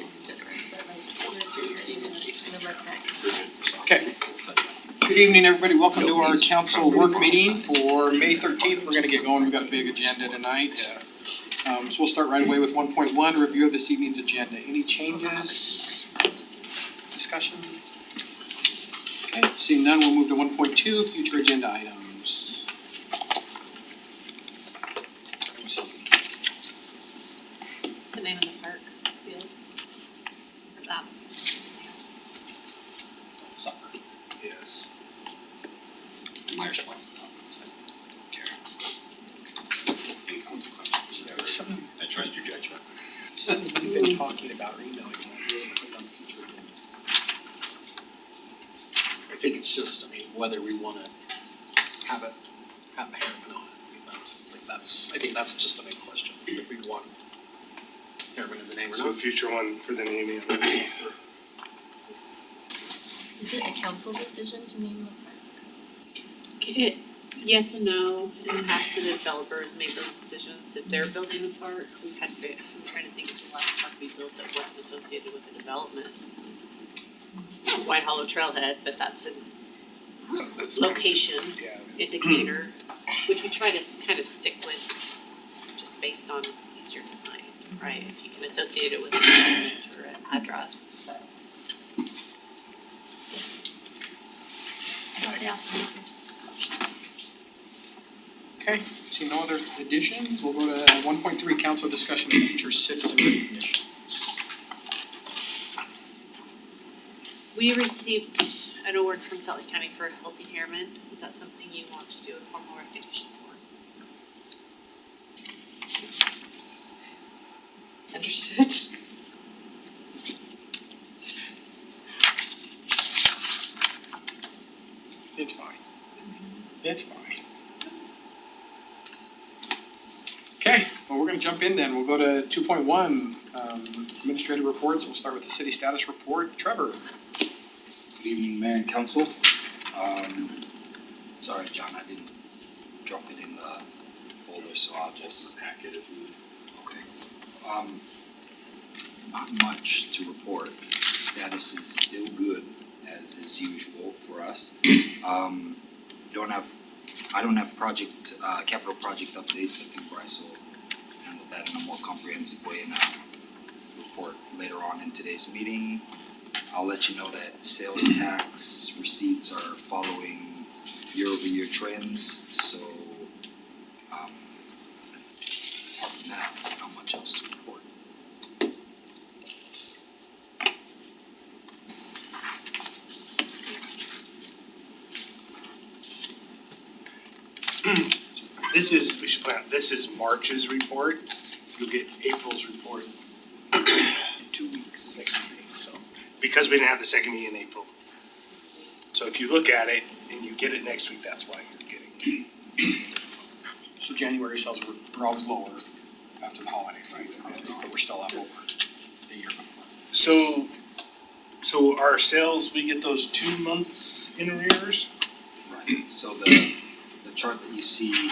instead of Okay. Good evening, everybody. Welcome to our council work meeting for May 13th. We're gonna get going. We've got a big agenda tonight. So we'll start right away with 1.1, review of this evening's agenda. Any changes? Discussion? Okay, seeing none, we'll move to 1.2, future agenda items. the name of the park field. Is that? Soccer. Yes. My response to that is any consequences? I trust your judgment. Something we've been talking about or emailing, put on the future agenda. I think it's just, I mean, whether we wanna have a Harriman on it, I think that's just the main question, if we want Harriman in the name or So a not. future one for the naming of it. Is it a council decision to name the park? Yes and no, in the past the developers made those decisions, if they're building a park, I'm trying to think of the last park we built that wasn't associated with the development. White Hollow Trailhead, but that's a That's location yeah. indicator, which we try to kind of stick with, just based on it's easier to find, right? If you can associate it with an development or an address, but. I thought they asked me. Okay, see no other additions, we'll go to 1.3, council discussion of future citizen recognition. We received an award from Salt Lake County for helping Harriman. Is that something you want to do a formal recognition for? Understood. It's fine. It's fine. Okay, well, we're gonna jump in then, we'll go to 2.1, administrative reports, we'll start with the city status report. Trevor? Good evening, Mayor and Council. Sorry, John, I didn't drop it in the folder, so I'll just hack it if you would. Okay. Not much to report. Status is still good, as is usual for us. I don't have capital project updates. I think Bryce will handle that in a more comprehensive way in a report later on in today's meeting. I'll let you know that sales tax receipts are following year-over-year trends, so apart from that, not much else to report. This is March's report. You'll get April's report In 2 weeks. next meeting, so. Because we didn't have the second meeting in April. So if you look at it and you get it next week, that's why you're getting it. So January sales were always lower after the holidays, right? But we're still up over the year before. So our sales, we get those 2 months in arrears? Right, so the chart that you see,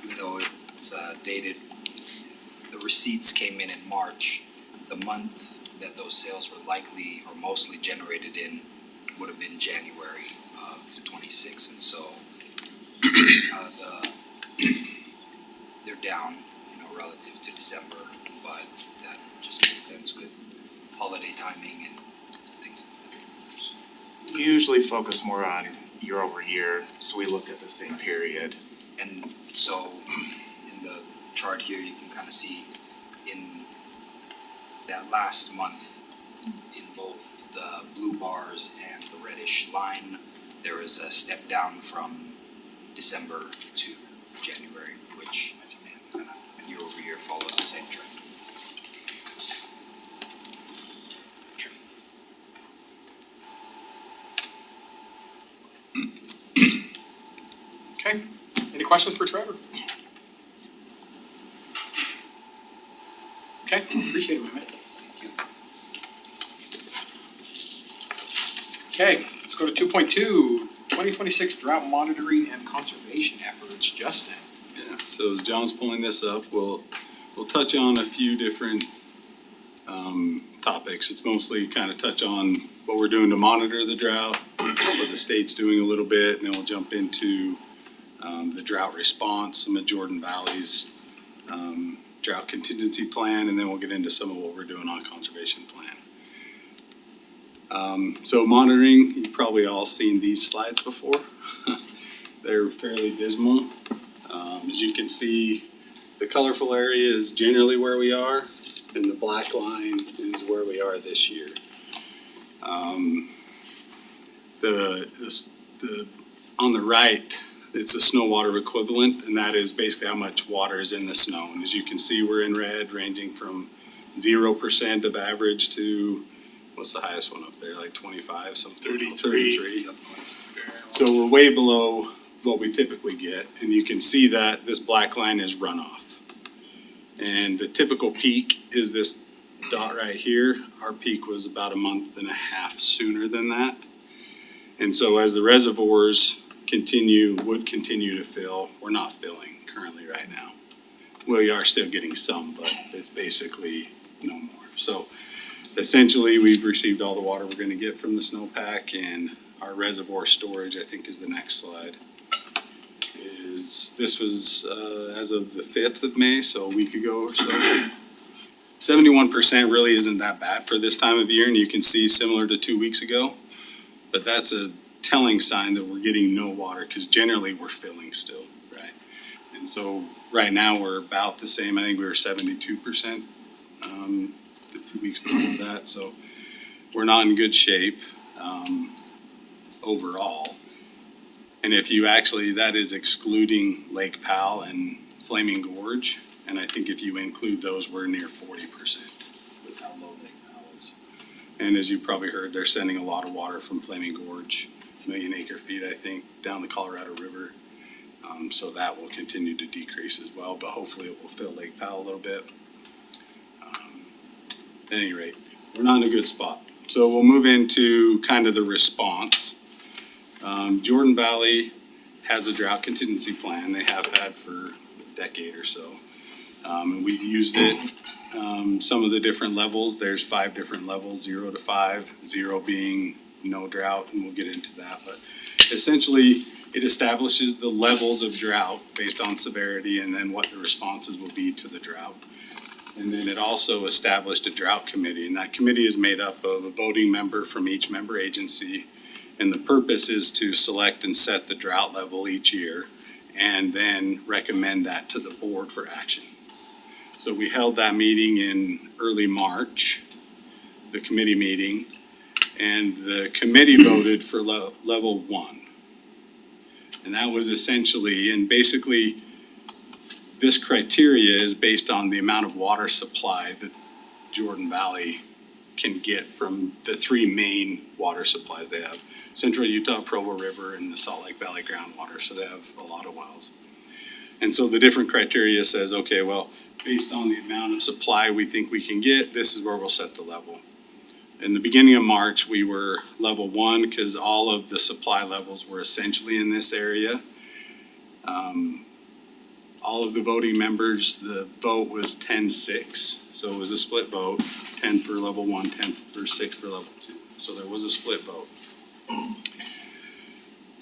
even though it's dated, the receipts came in March. The month that those sales were likely or mostly generated in would have been January of 26, and so they're down, relative to December, but that just makes sense with holiday timing and things like that. We usually focus more on year over year, so we look at the same period. And so in the chart here, you can kind of see in that last month, in both the blue bars and the reddish line, there is a step down from December to January, which year over year follows the same trend. Okay, any questions for Trevor? Okay, appreciate it, man. Okay, let's go to 2.2, 2026 drought monitoring and conservation efforts. Justin? Yeah, so as John's pulling this up, we'll touch on a few different topics. It's mostly kind of touch on what we're doing to monitor the drought, what the state's doing a little bit, and then we'll jump into the drought response, some of Jordan Valley's drought contingency plan, and then we'll get into some of what we're doing on conservation plan. So monitoring, you've probably all seen these slides before. They're fairly dismal. As you can see, the colorful area is generally where we are, and the black line is where we are this year. On the right, it's the snow water equivalent, and that is basically how much water is in the snow. And as you can see, we're in red, ranging from 0% of average to, what's the highest one up there, like 25, something? 33. So we're way below what we typically get, and you can see that this black line is runoff. And the typical peak is this dot right here. Our peak was about a month and a half sooner than that. And so as the reservoirs would continue to fill, we're not filling currently right now. We are still getting some, but it's basically no more. So essentially, we've received all the water we're gonna get from the snowpack, and our reservoir storage, I think is the next slide. This was as of the 5th of May, so a week ago or so. 71% really isn't that bad for this time of year, and you can see similar to 2 weeks ago. But that's a telling sign that we're getting no water, because generally we're filling still, right? And so right now we're about the same. I think we were 72% the 2 weeks before that, so we're not in good shape overall. And if you actually, that is excluding Lake Powell and Flaming Gorge, and I think if you include those, we're near 40% with how low Lake Powell is. And as you probably heard, they're sending a lot of water from Flaming Gorge, 1 million acre feet, I think, down the Colorado River. So that will continue to decrease as well, but hopefully it will fill Lake Powell a little bit. At any rate, we're not in a good spot. So we'll move into kind of the response. Jordan Valley has a drought contingency plan. They have had for a decade or so. And we've used it, some of the different levels. There's 5 different levels, 0 to 5, 0 being no drought, and we'll get into that. But essentially, it establishes the levels of drought based on severity and then what the responses will be to the drought. And then it also established a drought committee, and that committee is made up of a voting member from each member agency. And the purpose is to select and set the drought level each year and then recommend that to the board for action. So we held that meeting in early March, the committee meeting, and the committee voted for level 1. And that was essentially, and basically, this criteria is based on the amount of water supply that Jordan Valley can get from the 3 main water supplies they have. Central Utah, Provo River, and the Salt Lake Valley groundwater, so they have a lot of wells. And so the different criteria says, okay, well, based on the amount of supply we think we can get, this is where we'll set the level. In the beginning of March, we were level 1 because all of the supply levels were essentially in this area. All of the voting members, the vote was 10-6, so it was a split vote, 10 for level 1, 10 for 6 for level 2. So there was a split vote.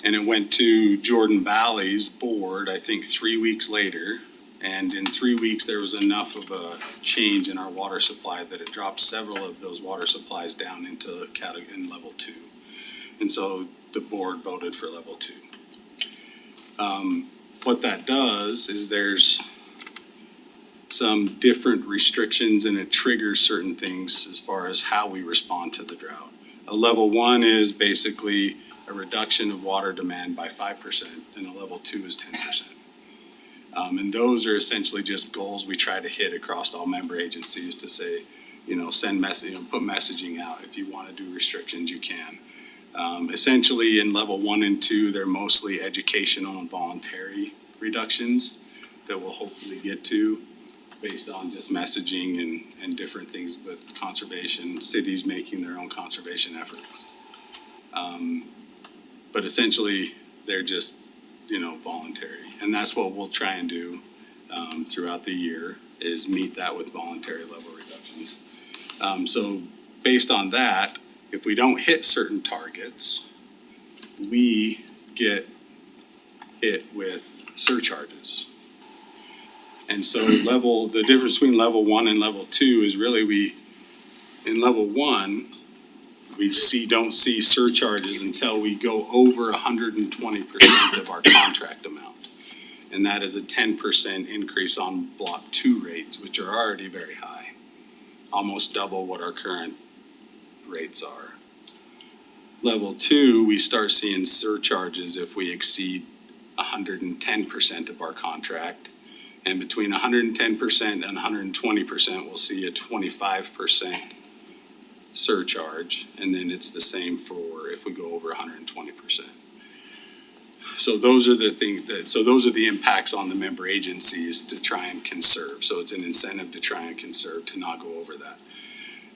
And it went to Jordan Valley's board, I think 3 weeks later. And in 3 weeks, there was enough of a change in our water supply that it dropped several of those water supplies down into in level 2. And so the board voted for level 2. What that does is there's some different restrictions, and it triggers certain things as far as how we respond to the drought. A level 1 is basically a reduction of water demand by 5%, and a level 2 is 10%. And those are essentially just goals we try to hit across all member agencies to say, send message, put messaging out. If you want to do restrictions, you can. Essentially in level 1 and 2, they're mostly educational and voluntary reductions that we'll hopefully get to based on just messaging and different things with conservation, cities making their own conservation efforts. But essentially, they're just, voluntary. And that's what we'll try and do throughout the year, is meet that with voluntary level reductions. So based on that, if we don't hit certain targets, we get hit with surcharges. And so the difference between level 1 and level 2 is really in level 1, we don't see surcharges until we go over 120% of our contract amount. And that is a 10% increase on block 2 rates, which are already very high, almost double what our current rates are. Level 2, we start seeing surcharges if we exceed 110% of our contract. And between 110% and 120%, we'll see a 25% surcharge, and then it's the same for if we go over 120%. So those are the impacts on the member agencies to try and conserve. So it's an incentive to try and conserve, to not go over that.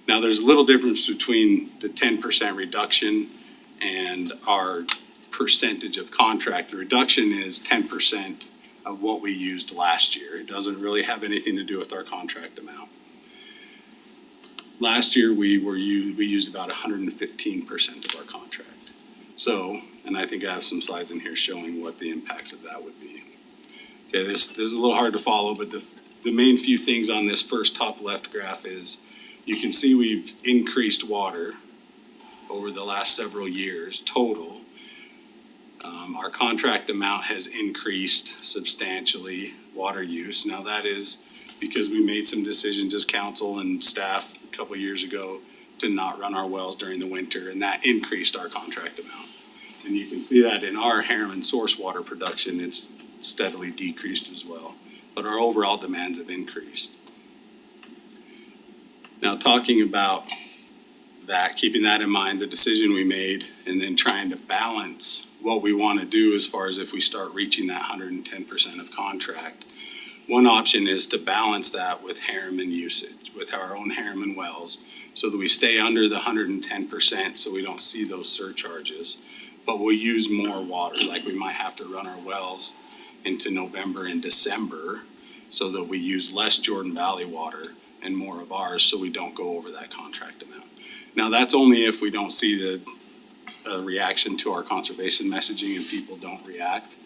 Now, there's a little difference between the 10% reduction and our percentage of contract. The reduction is 10% of what we used last year. It doesn't really have anything to do with our contract amount. Last year, we used about 115% of our contract. So, and I think I have some slides in here showing what the impacts of that would be. Okay, this is a little hard to follow, but the main few things on this first top left graph is you can see we've increased water over the last several years total. Our contract amount has increased substantially, water use. Now that is because we made some decisions as council and staff a couple years ago to not run our wells during the winter, and that increased our contract amount. And you can see that in our Harriman source water production, it's steadily decreased as well. But our overall demands have increased. Now, talking about that, keeping that in mind, the decision we made, and then trying to balance what we want to do as far as if we start reaching that 110% of contract. One option is to balance that with Harriman usage, with our own Harriman wells, so that we stay under the 110% so we don't see those surcharges. But we'll use more water, like we might have to run our wells into November and December so that we use less Jordan Valley water and more of ours so we don't go over that contract amount. Now, that's only if we don't see the reaction to our conservation messaging and people don't react.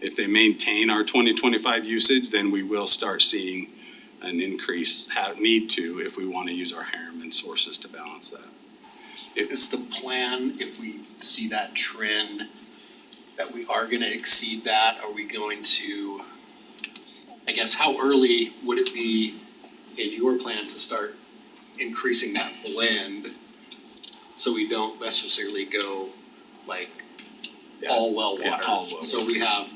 If they maintain our 2025 usage, then we will start seeing an increase, need to, if we want to use our Harriman sources to balance that. Is the plan, if we see that trend, that we are gonna exceed that? Are we going to, I guess, how early would it be in your plan to start increasing that blend so we don't necessarily go like all well water? Yeah, all well So we have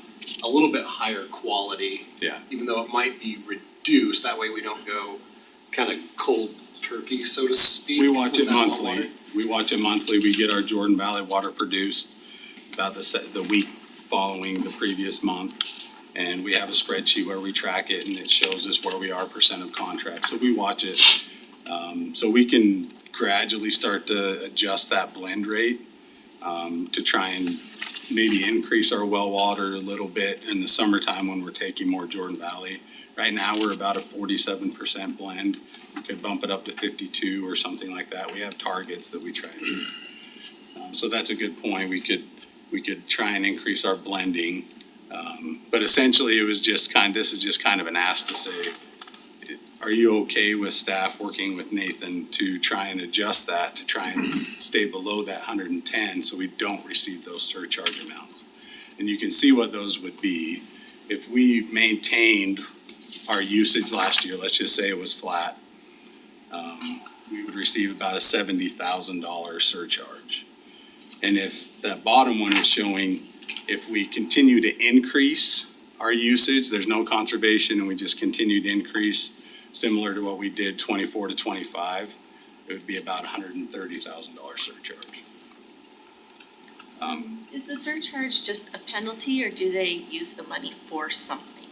a little bit higher quality. Yeah. Even though it might be reduced, that way we don't go kind of cold turkey, so to speak. We watch with it that well monthly. water. We watch it monthly. We get our Jordan Valley water produced about the week following the previous month. And we have a spreadsheet where we track it, and it shows us where we are % of contract. So we watch it. So we can gradually start to adjust that blend rate to try and maybe increase our well water a little bit in the summertime when we're taking more Jordan Valley. Right now, we're about a 47% blend. We could bump it up to 52 or something like that. We have targets that we try to do. So that's a good point. We could try and increase our blending. But essentially, this is just kind of an ask to say, are you okay with staff working with Nathan to try and adjust that, to try and stay below that 110 so we don't receive those surcharge amounts? And you can see what those would be. If we maintained our usage last year, let's just say it was flat, we would receive about a $70,000 surcharge. And if that bottom one is showing, if we continue to increase our usage, there's no conservation, and we just continue to increase, similar to what we did 24 to 25, it would be about $130,000 surcharge. Is the surcharge just a penalty, or do they use the money for something?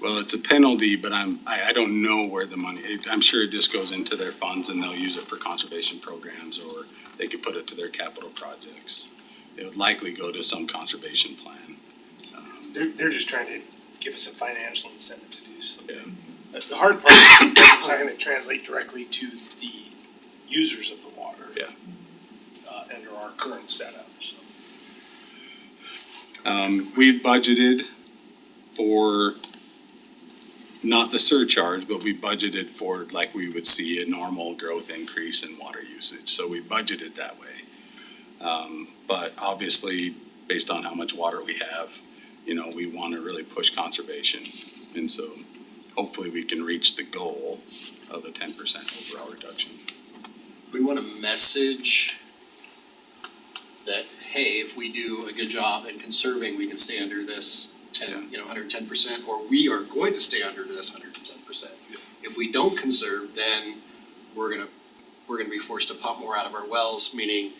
Well, it's a penalty, but I don't know where the money, I'm sure it just goes into their funds and they'll use it for conservation programs, or they could put it to their capital projects. It would likely go to some conservation plan. They're just trying to give us a financial incentive to do something. Yeah. The hard part is that it's not gonna translate directly to the users of the water. Yeah. Under our current setup, so. We've budgeted for not the surcharge, but we budgeted for like we would see a normal growth increase in water usage, so we budgeted that way. But obviously, based on how much water we have, you know, we wanna really push conservation. And so hopefully we can reach the goal of a 10% overall reduction. We want a message that, hey, if we do a good job in conserving, we can stay under this 110%, or we are going to stay under this 110%. If we don't conserve, then we're gonna be forced to pump more out of our wells, meaning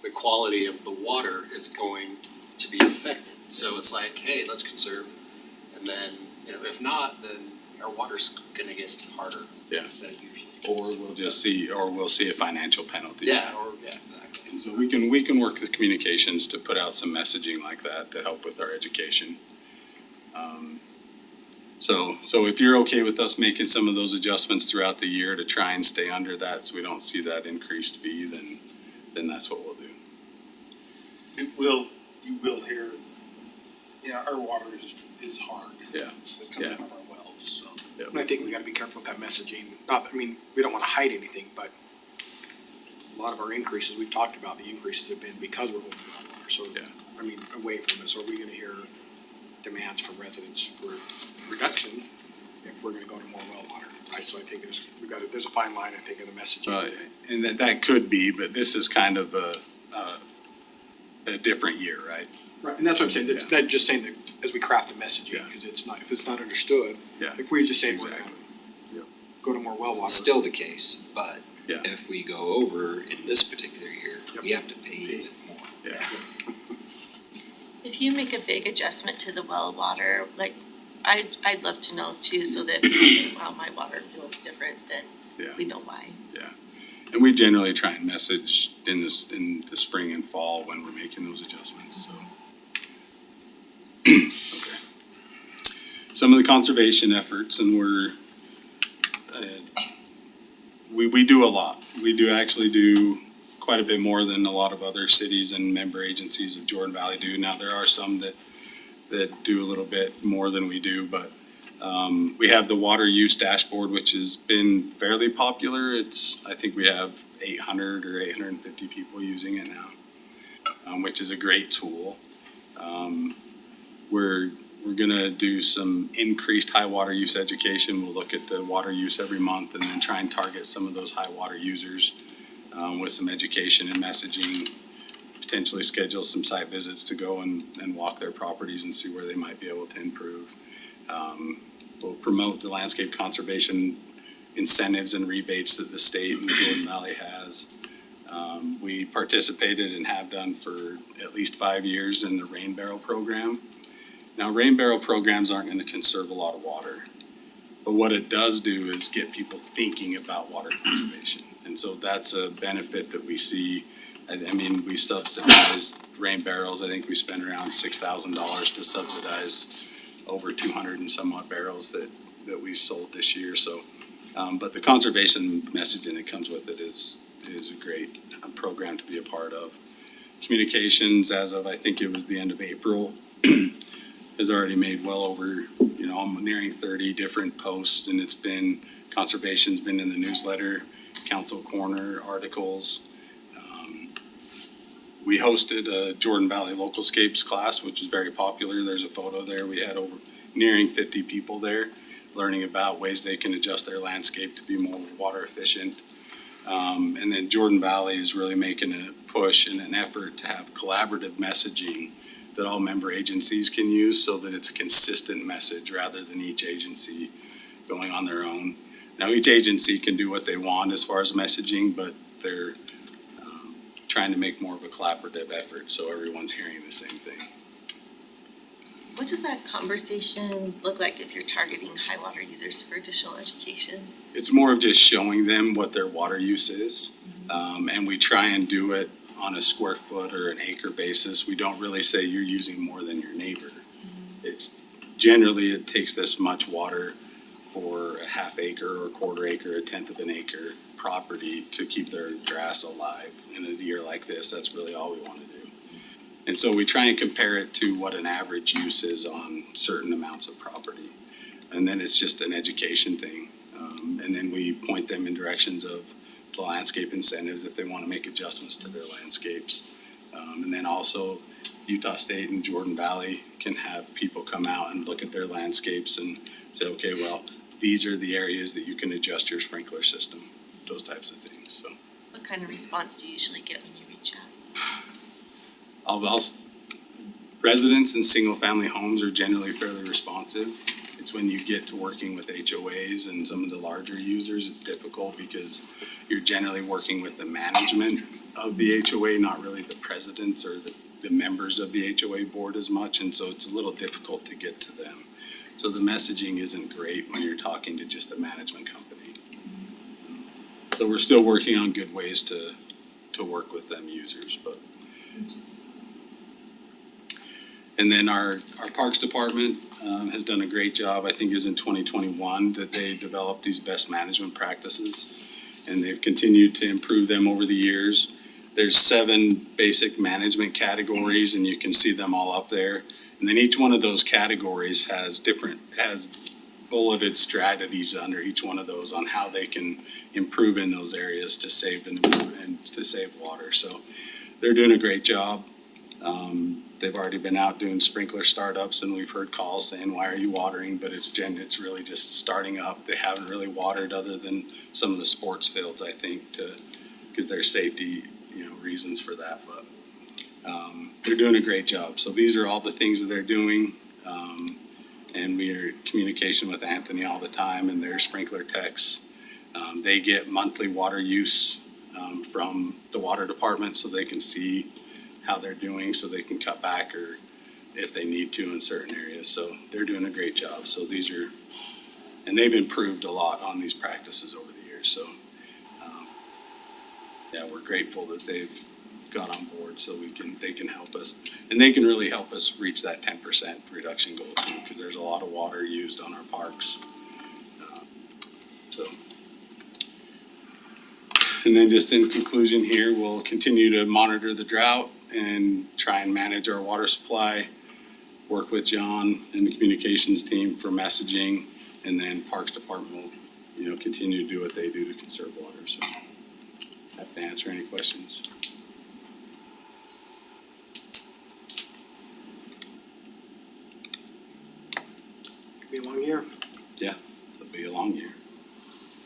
the quality of the water is going to be affected. So it's like, hey, let's conserve, and then, if not, then our water's gonna get harder Yeah. than it usually. Or we'll see a financial penalty. Yeah, exactly. And so we can work with communications to put out some messaging like that to help with our education. So if you're okay with us making some of those adjustments throughout the year to try and stay under that, so we don't see that increased fee, then that's what we'll do. You will hear, our water is hard. Yeah. It comes out of our wells, so. And I think we gotta be careful with that messaging. We don't wanna hide anything, but a lot of our increases, we've talked about, the increases have been because we're going to groundwater, so, Yeah. away from it. So are we gonna hear demands from residents for reduction if we're gonna go to more well water, right? So I think there's a fine line, I think, in the messaging. And that could be, but this is kind of a different year, right? Right, and that's what I'm saying, that just saying that as we craft the messaging, Yeah. because if it's not understood, Yeah. if we just say we're Exactly. gonna go to more well water. Still the case, but Yeah. if we go over in this particular year, Yep. we have to pay even more. Yeah. If you make a big adjustment to the well water, like, I'd love to know too, so that we say, wow, my water feels different, then Yeah. we know why. And we generally try and message in the spring and fall when we're making those adjustments, so. Okay. Some of the conservation efforts, and we do a lot. We actually do quite a bit more than a lot of other cities and member agencies of Jordan Valley do. Now, there are some that do a little bit more than we do, but we have the water use dashboard, which has been fairly popular. I think we have 800 or 850 people using it now, which is a great tool. We're gonna do some increased high water use education. We'll look at the water use every month and then try and target some of those high water users with some education and messaging. Potentially schedule some site visits to go and walk their properties and see where they might be able to improve. We'll promote the landscape conservation incentives and rebates that the state and Jordan Valley has. We participated and have done for at least 5 years in the rain barrel program. Now, rain barrel programs aren't gonna conserve a lot of water, but what it does do is get people thinking about water conservation. And so that's a benefit that we see. I mean, we subsidize rain barrels. I think we spend around $6,000 to subsidize over 200 and some odd barrels that we sold this year. So, but the conservation messaging that comes with it is a great program to be a part of. Communications, as of I think it was the end of April, has already made well over, I'm nearing 30 different posts, and conservation's been in the newsletter, council corner articles. We hosted a Jordan Valley Localscapes class, which is very popular. There's a photo there. We had nearing 50 people there learning about ways they can adjust their landscape to be more water efficient. And then Jordan Valley is really making a push and an effort to have collaborative messaging that all member agencies can use so that it's a consistent message rather than each agency going on their own. Now, each agency can do what they want as far as messaging, but they're trying to make more of a collaborative effort so everyone's hearing the same thing. What does that conversation look like if you're targeting high water users for additional education? It's more of just showing them what their water use is. And we try and do it on a square foot or an acre basis. We don't really say you're using more than your neighbor. It's generally, it takes this much water for a half acre or a quarter acre, a tenth of an acre property to keep their grass alive in a year like this. That's really all we wanna do. And so we try and compare it to what an average use is on certain amounts of property. And then it's just an education thing. And then we point them in directions of the landscape incentives if they wanna make adjustments to their landscapes. And then also Utah State and Jordan Valley can have people come out and look at their landscapes and say, okay, well, these are the areas that you can adjust your sprinkler system, those types of things, so. What kind of response do you usually get when you reach out? Residents in single-family homes are generally fairly responsive. It's when you get to working with HOAs and some of the larger users, it's difficult because you're generally working with the management of the HOA, not really the presidents or the members of the HOA board as much, and so it's a little difficult to get to them. So the messaging isn't great when you're talking to just a management company. So we're still working on good ways to work with them users, but. And then our Parks Department has done a great job. I think it was in 2021 that they developed these best management practices, and they've continued to improve them over the years. There's 7 basic management categories, and you can see them all up there. And then each one of those categories has bulleted strategies under each one of those on how they can improve in those areas to save and to save water. So they're doing a great job. They've already been out doing sprinkler startups, and we've heard calls saying, why are you watering? But it's really just starting up. They haven't really watered other than some of the sports fields, I think, because there's safety, reasons for that. But they're doing a great job. So these are all the things that they're doing. And we are in communication with Anthony all the time and their sprinkler techs. They get monthly water use from the water department so they can see how they're doing, so they can cut back or if they need to in certain areas. So they're doing a great job. So and they've improved a lot on these practices over the years. So we're grateful that they've got on board so they can help us. And they can really help us reach that 10% reduction goal too, because there's a lot of water used on our parks. And then just in conclusion here, we'll continue to monitor the drought and try and manage our water supply, work with John and the communications team for messaging, and then Parks Department will, continue to do what they do to conserve water. So happy to answer any questions. Be a long year. It'll be a long year.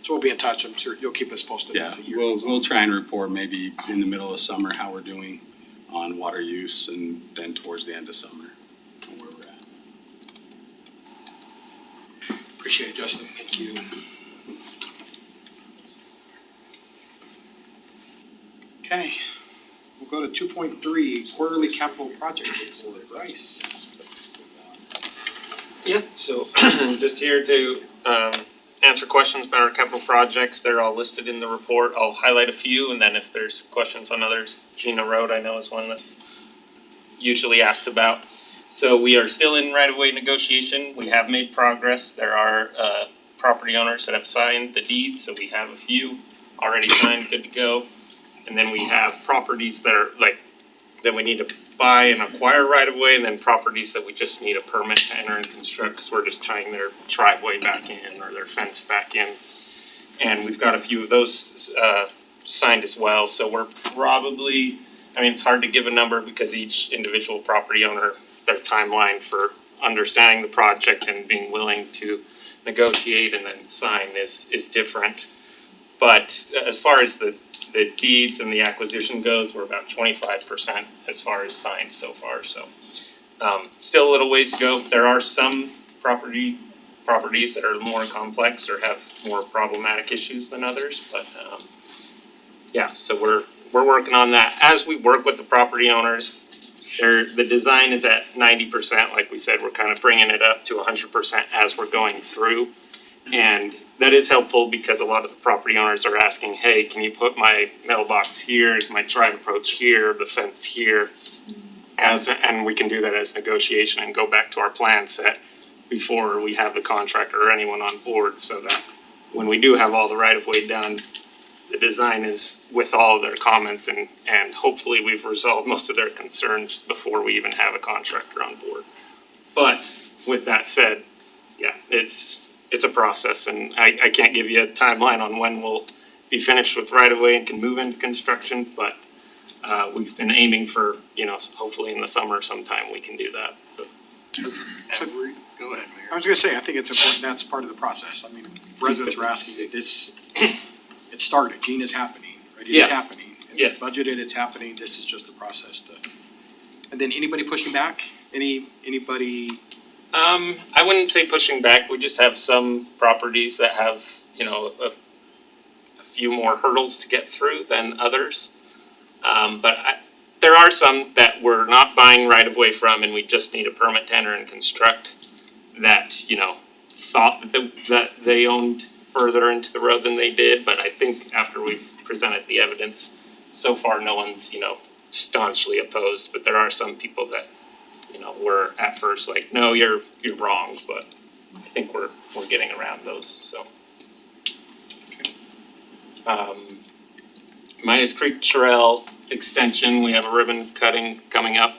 So we'll be in touch. I'm sure you'll keep us posted Yeah, as the year we'll goes on. we'll try and report maybe in the middle of summer how we're doing on water use, and then towards the end of summer on where we're at. Appreciate it, Justin. Thank you. Okay, we'll go to 2.3, quarterly capital project report. Bryce. Yeah, so just here to answer questions about our capital projects. They're all listed in the report. I'll highlight a few, and then if there's questions on others, Gina Road I know is one that's usually asked about. So we are still in right-of-way negotiation. We have made progress. There are property owners that have signed the deeds, so we have a few already signed, good to go. And then we have properties that are that we need to buy and acquire right of way, and then properties that we just need a permit to enter and construct because we're just tying their driveway back in or their fence back in. And we've got a few of those signed as well, so we're probably, it's hard to give a number because each individual property owner, their timeline for understanding the project and being willing to negotiate and then sign is different. But as far as the deeds and the acquisition goes, we're about 25% as far as signed so far, so. Still a little ways to go. There are some properties that are more complex or have more problematic issues than others, but so we're working on that. As we work with the property owners, the design is at 90%, like we said, we're kind of bringing it up to 100% as we're going through. And that is helpful because a lot of the property owners are asking, hey, can you put my mailbox here, my drive approach here, the fence here? And we can do that as negotiation and go back to our plan set before we have the contractor or anyone on board so that when we do have all the right of way done, the design is with all of their comments and hopefully we've resolved most of their concerns before we even have a contractor on board. But with that said, yeah, it's a process and I can't give you a timeline on when we'll be finished with right of way and can move into construction, but we've been aiming for, hopefully in the summer sometime we can do that. But Go ahead, Mayor. I was gonna say, I think it's important, that's part of the process. I mean, residents are asking, it started, Gene, is happening, right? It is Yes. happening. Yes. It's budgeted, it's happening, this is just the process to. And then anybody pushing back? Anybody? I wouldn't say pushing back, we just have some properties that have, a few more hurdles to get through than others. But there are some that we're not buying right of way from and we just need a permit to enter and construct that, thought that they owned further into the road than they did, but I think after we've presented the evidence, so far no one's, staunchly opposed, but there are some people that, were at first like, no, you're wrong, but I think we're getting around those, so. Midas Creek Trail extension, we have a ribbon cutting coming up.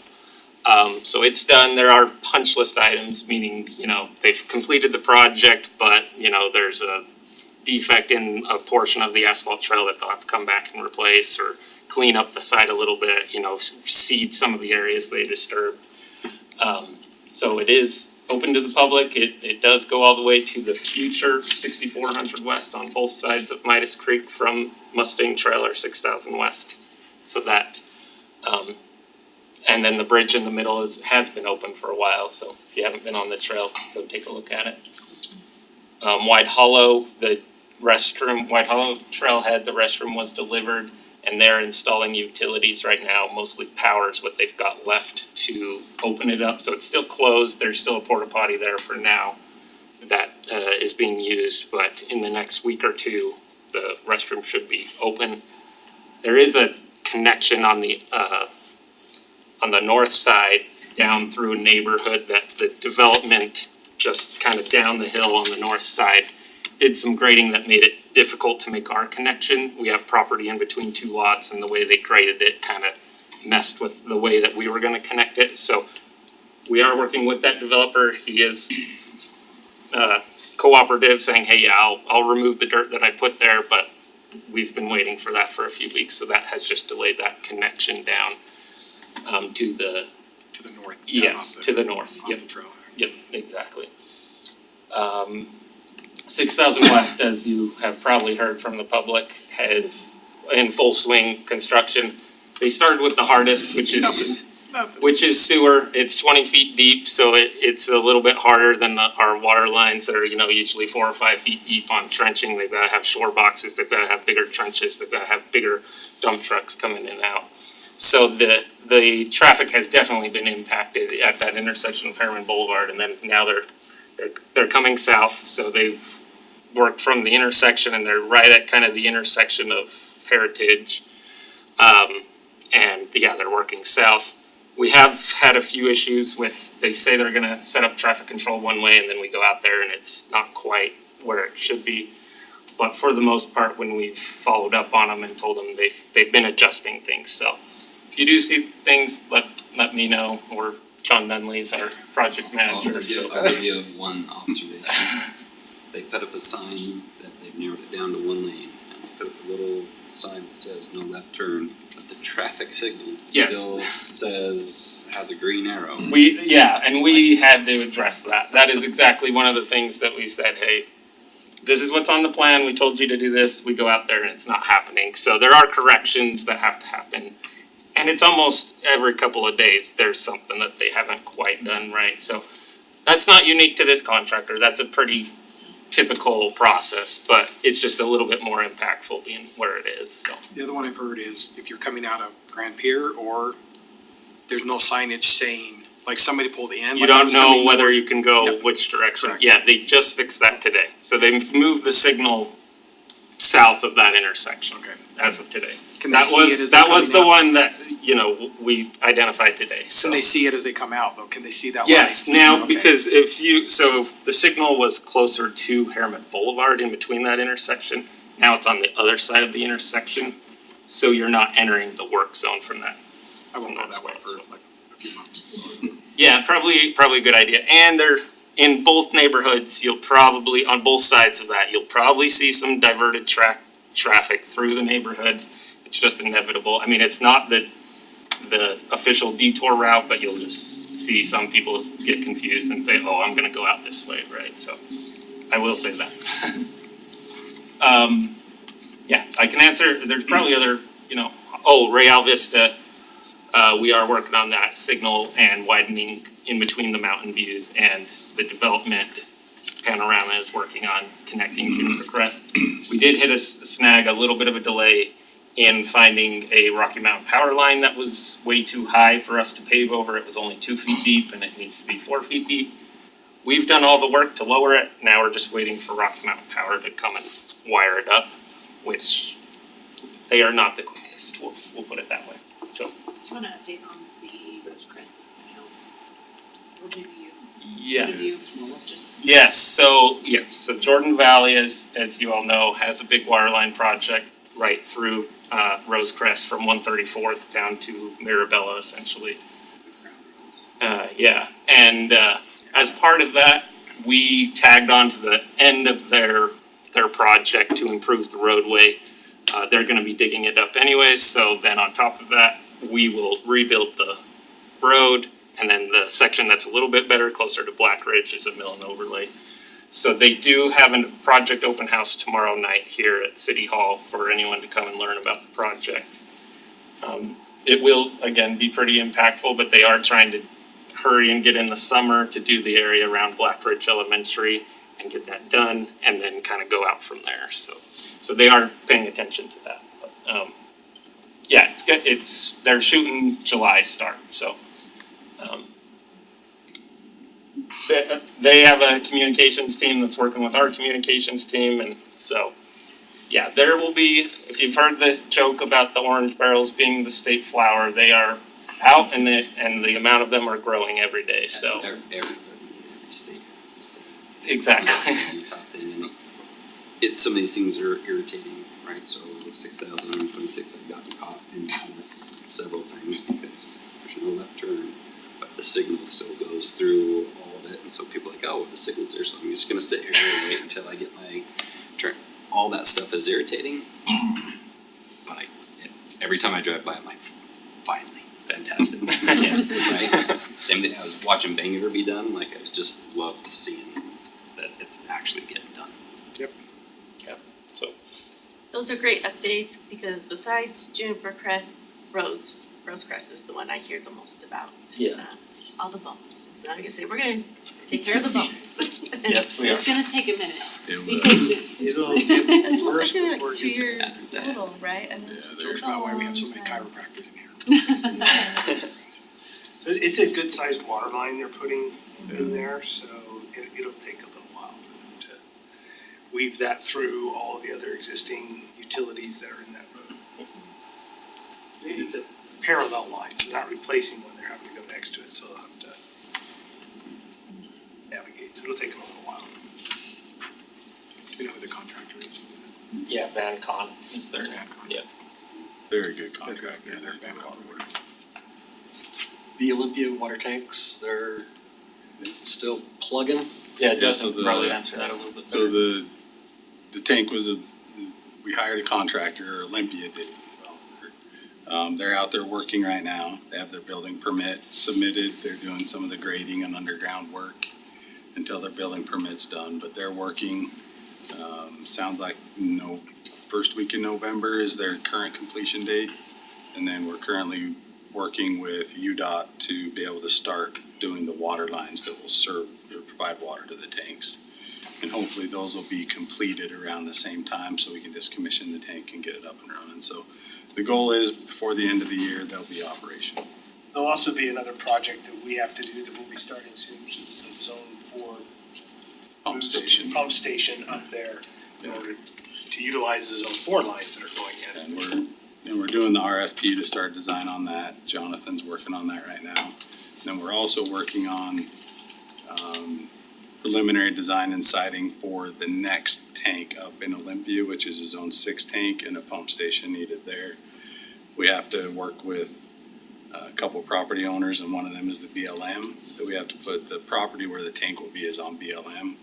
So it's done, there are punch list items, meaning, they've completed the project, but, there's a defect in a portion of the asphalt trail that they'll have to come back and replace or clean up the site a little bit, seed some of the areas they disturbed. So it is open to the public, it does go all the way to the future 6400 west on both sides of Midas Creek from Mustang Trail or 6000 west. So that, and then the bridge in the middle has been open for a while, so if you haven't been on the trail, go take a look at it. White Hollow, the restroom, White Hollow Trailhead, the restroom was delivered and they're installing utilities right now, mostly power is what they've got left to open it up. So it's still closed, there's still a porta potty there for now that is being used, but in the next week or two, the restroom should be open. There is a connection on the north side down through a neighborhood that the development just kind of down the hill on the north side did some grading that made it difficult to make our connection. We have property in between two lots and the way they graded it kind of messed with the way that we were gonna connect it. So we are working with that developer. He is cooperative, saying, hey, yeah, I'll remove the dirt that I put there, but we've been waiting for that for a few weeks, so that has just delayed that connection down to the north. yes, to the north. Off Yep. the trail. Yep, exactly. 6000 West, as you have probably heard from the public, is in full swing construction. They started with the hardest, which is sewer. It's 20 feet deep, so it's a little bit harder than our water lines that are, usually 4 or 5 feet deep on trenching. They've gotta have shore boxes, they've gotta have bigger trenches, they've gotta have bigger dump trucks coming in and out. So the traffic has definitely been impacted at that intersection of Harriman Boulevard, and then now they're coming south, so they've worked from the intersection and they're right at kind of the intersection of Heritage. And yeah, they're working south. We have had a few issues with, they say they're gonna set up traffic control one way and then we go out there and it's not quite where it should be. But for the most part, when we've followed up on them and told them they've been adjusting things, so. If you do see things, let me know, or John Nunley's our project manager, so. I'll give you one observation. They put up a sign that they've narrowed it down to one lane, and they put up a little sign that says no left turn, but the traffic signal Yes. still has a green arrow. And we had to address that. That is exactly one of the things that we said, hey, this is what's on the plan, we told you to do this, we go out there and it's not happening. So there are corrections that have to happen. And it's almost every couple of days, there's something that they haven't quite done right. So that's not unique to this contractor, that's a pretty typical process, but it's just a little bit more impactful being where it is, so. The other one I've heard is if you're coming out of Grand Pier or there's no signage saying, like somebody pulled in. You like I don't was know coming- whether you can go Yep. which direction. Correct. Yeah, they just fixed that today. So they've moved the signal south of that intersection Okay. as of today. Can they see it as they're That was coming the out? one that, we identified today, so. Can they see it as they come out though? Can they see that line? Yes, now, Okay. because so the signal was closer to Harriman Boulevard in between that intersection. Now it's on the other side of the intersection, so you're not entering the work zone from that. I won't go That's that way why, for so. like a few months. Yeah, probably a good idea. And they're in both neighborhoods, you'll probably, on both sides of that, you'll probably see some diverted traffic through the neighborhood. It's just inevitable. I mean, it's not the official detour route, but you'll just see some people get confused and say, oh, I'm gonna go out this way, right? So I will say that. Yeah, I can answer, there's probably other, Real Vista, we are working on that signal and widening in between the mountain views, and the development panorama is working on connecting Juniper Crest. We did hit a snag, a little bit of a delay in finding a Rocky Mountain power line that was way too high for us to pave over. It was only 2 feet deep and it needs to be 4 feet deep. We've done all the work to lower it. Now we're just waiting for Rocky Mountain Power to come and wire it up, which they are not the quickest, we'll put it that way. So, Do you wanna update on the Rose Crest Hills? Or maybe you? yes, so Jordan Valley, as you all know, has a big water line project right through Rose Crest from 134th down to Mirabella essentially. And as part of that, we tagged on to the end of their project to improve the roadway. They're gonna be digging it up anyways, so then on top of that, we will rebuild the road, and then the section that's a little bit better, closer to Black Ridge, is a mill and overlay. So they do have a project open house tomorrow night here at City Hall for anyone to come and learn about the project. It will, again, be pretty impactful, but they are trying to hurry and get in the summer to do the area around Black Ridge Elementary and get that done, and then kind of go out from there, so they are paying attention to that, but, yeah, it's good, they're shooting July start, so. They have a communications team that's working with our communications team, and so, yeah, there will be, if you've heard the joke about the orange barrels being the state flower, they are out, and the amount of them are growing every day, so. Everybody in every state is the same. Exactly. It's not a Utah thing, and some of these things are irritating, right? So 6,126, I've gotten caught in this several times because there's no left turn, but the signal still goes through all of it, and so people are like, oh, well, the signal's there, so I'm just gonna sit here and wait until I get my turn. All that stuff is irritating, but every time I drive by, I'm like, finally, fantastic. Right? Same thing, I was watching Bangor be done, like I just loved seeing that it's actually getting done. So, Those are great updates because besides Juniper Crest, Rose Crest is the one I hear the most about. Yeah. All the bumps. So I'm gonna say, we're gonna take care of the bumps. yes, we are. It's gonna take a minute. It Be was, patient. It'll It's get worse gonna be before like it 2 gets years better. total, right? I mean, it's There's not why we have so many a long time. chiropractors in here. So it's a good sized water line they're putting in there, so it'll take a little while for them to weave that through all the other existing utilities that are in that road. It's a parallel line, it's not replacing one, they're having to go next to it, so they'll have to navigate, so it'll take them a little while. Do you know who the contractor is? Yeah, Van Con is there. Van Con. Yeah. very good contract. Yeah, they're back on work. The Olympia water tanks, they're still plugging. Yeah, Yeah, Justin so could the- probably answer that a little bit better. So the tank was we hired a contractor, Olympia did. They're out there working right now. They have their building permit submitted. They're doing some of the grading and underground work until their building permit's done, but they're working. Sounds like first week in November is their current completion date. And then we're currently working with UDOT to be able to start doing the water lines that will serve or provide water to the tanks. And hopefully those will be completed around the same time so we can just commission the tank and get it up and running. So the goal is before the end of the year, they'll be operational. There'll also be another project that we have to do that we'll be starting soon, which is the Zone 4 Pump station. pump station up there in order to utilize the Zone 4 lines that are going in. And And we're doing the RFP to start design on that. Jonathan's working on that right now. And then we're also working on, preliminary design and siting for the next tank up in Olympia, which is a Zone 6 tank and a pump station needed there. We have to work with a couple property owners, and one of them is the BLM. So we have to put the property where the tank will be is on BLM.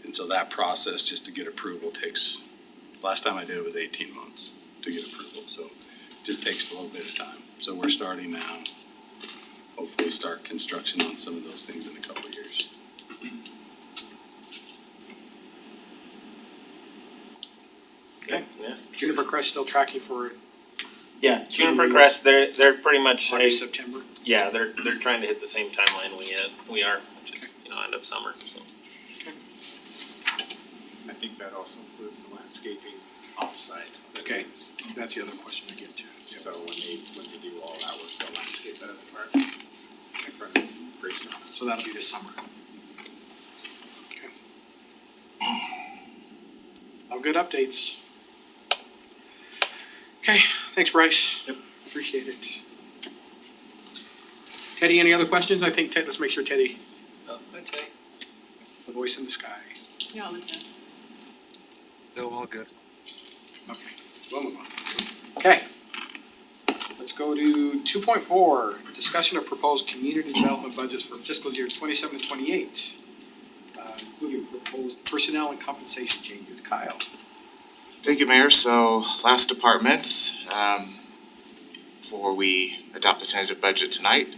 And so that process, just to get approval, takes, last time I did it was 18 months to get approval. So it just takes a little bit of time. So we're starting now. Hopefully start construction on some of those things in a couple of years. Okay. Yeah. Juniper Crest still tracking for Yeah, Juniper Crest, they're pretty much, August, September? yeah, they're trying to hit the same timeline we are, which is, end of summer, so. I think that also includes the landscaping offsite. Okay, that's the other question I get to. So when they do all that work, they'll landscape that other part. Okay, great stuff. So that'll be this summer. Okay. All good updates. Okay, thanks Bryce. Yep. Appreciate it. Teddy, any other questions? I think Ted, let's make sure Teddy, Hi, Teddy. the voice in the sky. Yeah, I'll look at No, all good. Okay, we'll move on. Okay. Let's go to 2.4, discussion of proposed community development budgets for fiscal year 27 to 28, including proposed personnel and compensation changes. Kyle. Thank you, Mayor. So last departments, before we adopt the tentative budget tonight.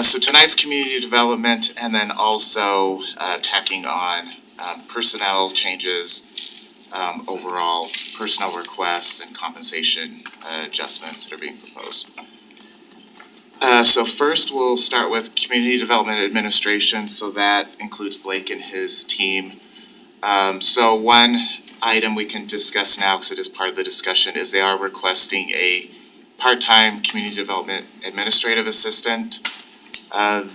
So tonight's community development, and then also tacking on personnel changes, overall personnel requests and compensation adjustments that are being proposed. So first, we'll start with Community Development Administration, so that includes Blake and his team. So one item we can discuss now, because it is part of the discussion, is they are requesting a part-time Community Development Administrative Assistant.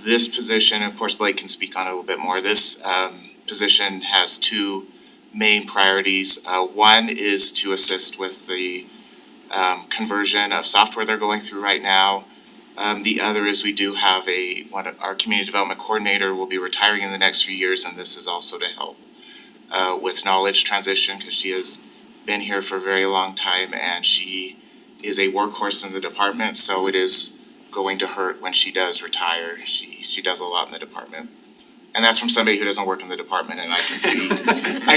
This position, of course, Blake can speak on it a little bit more. This position has two main priorities. One is to assist with the conversion of software they're going through right now. The other is we do have our community development coordinator will be retiring in the next few years, and this is also to help with knowledge transition, because she has been here for a very long time and she is a workhorse in the department, so it is going to hurt when she does retire. She does a lot in the department. And that's from somebody who doesn't work in the department, and I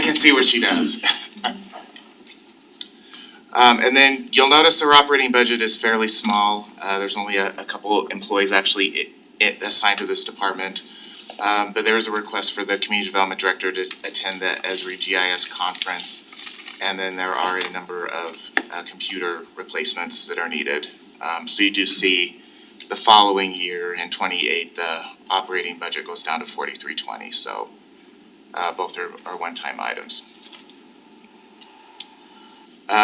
can see what she does. And then you'll notice their operating budget is fairly small. There's only a couple employees actually assigned to this department. But there is a request for the community development director to attend the Esri GIS conference. And then there are a number of computer replacements that are needed. So you do see the following year in 28, the operating budget goes down to 4320. So both are one-time items.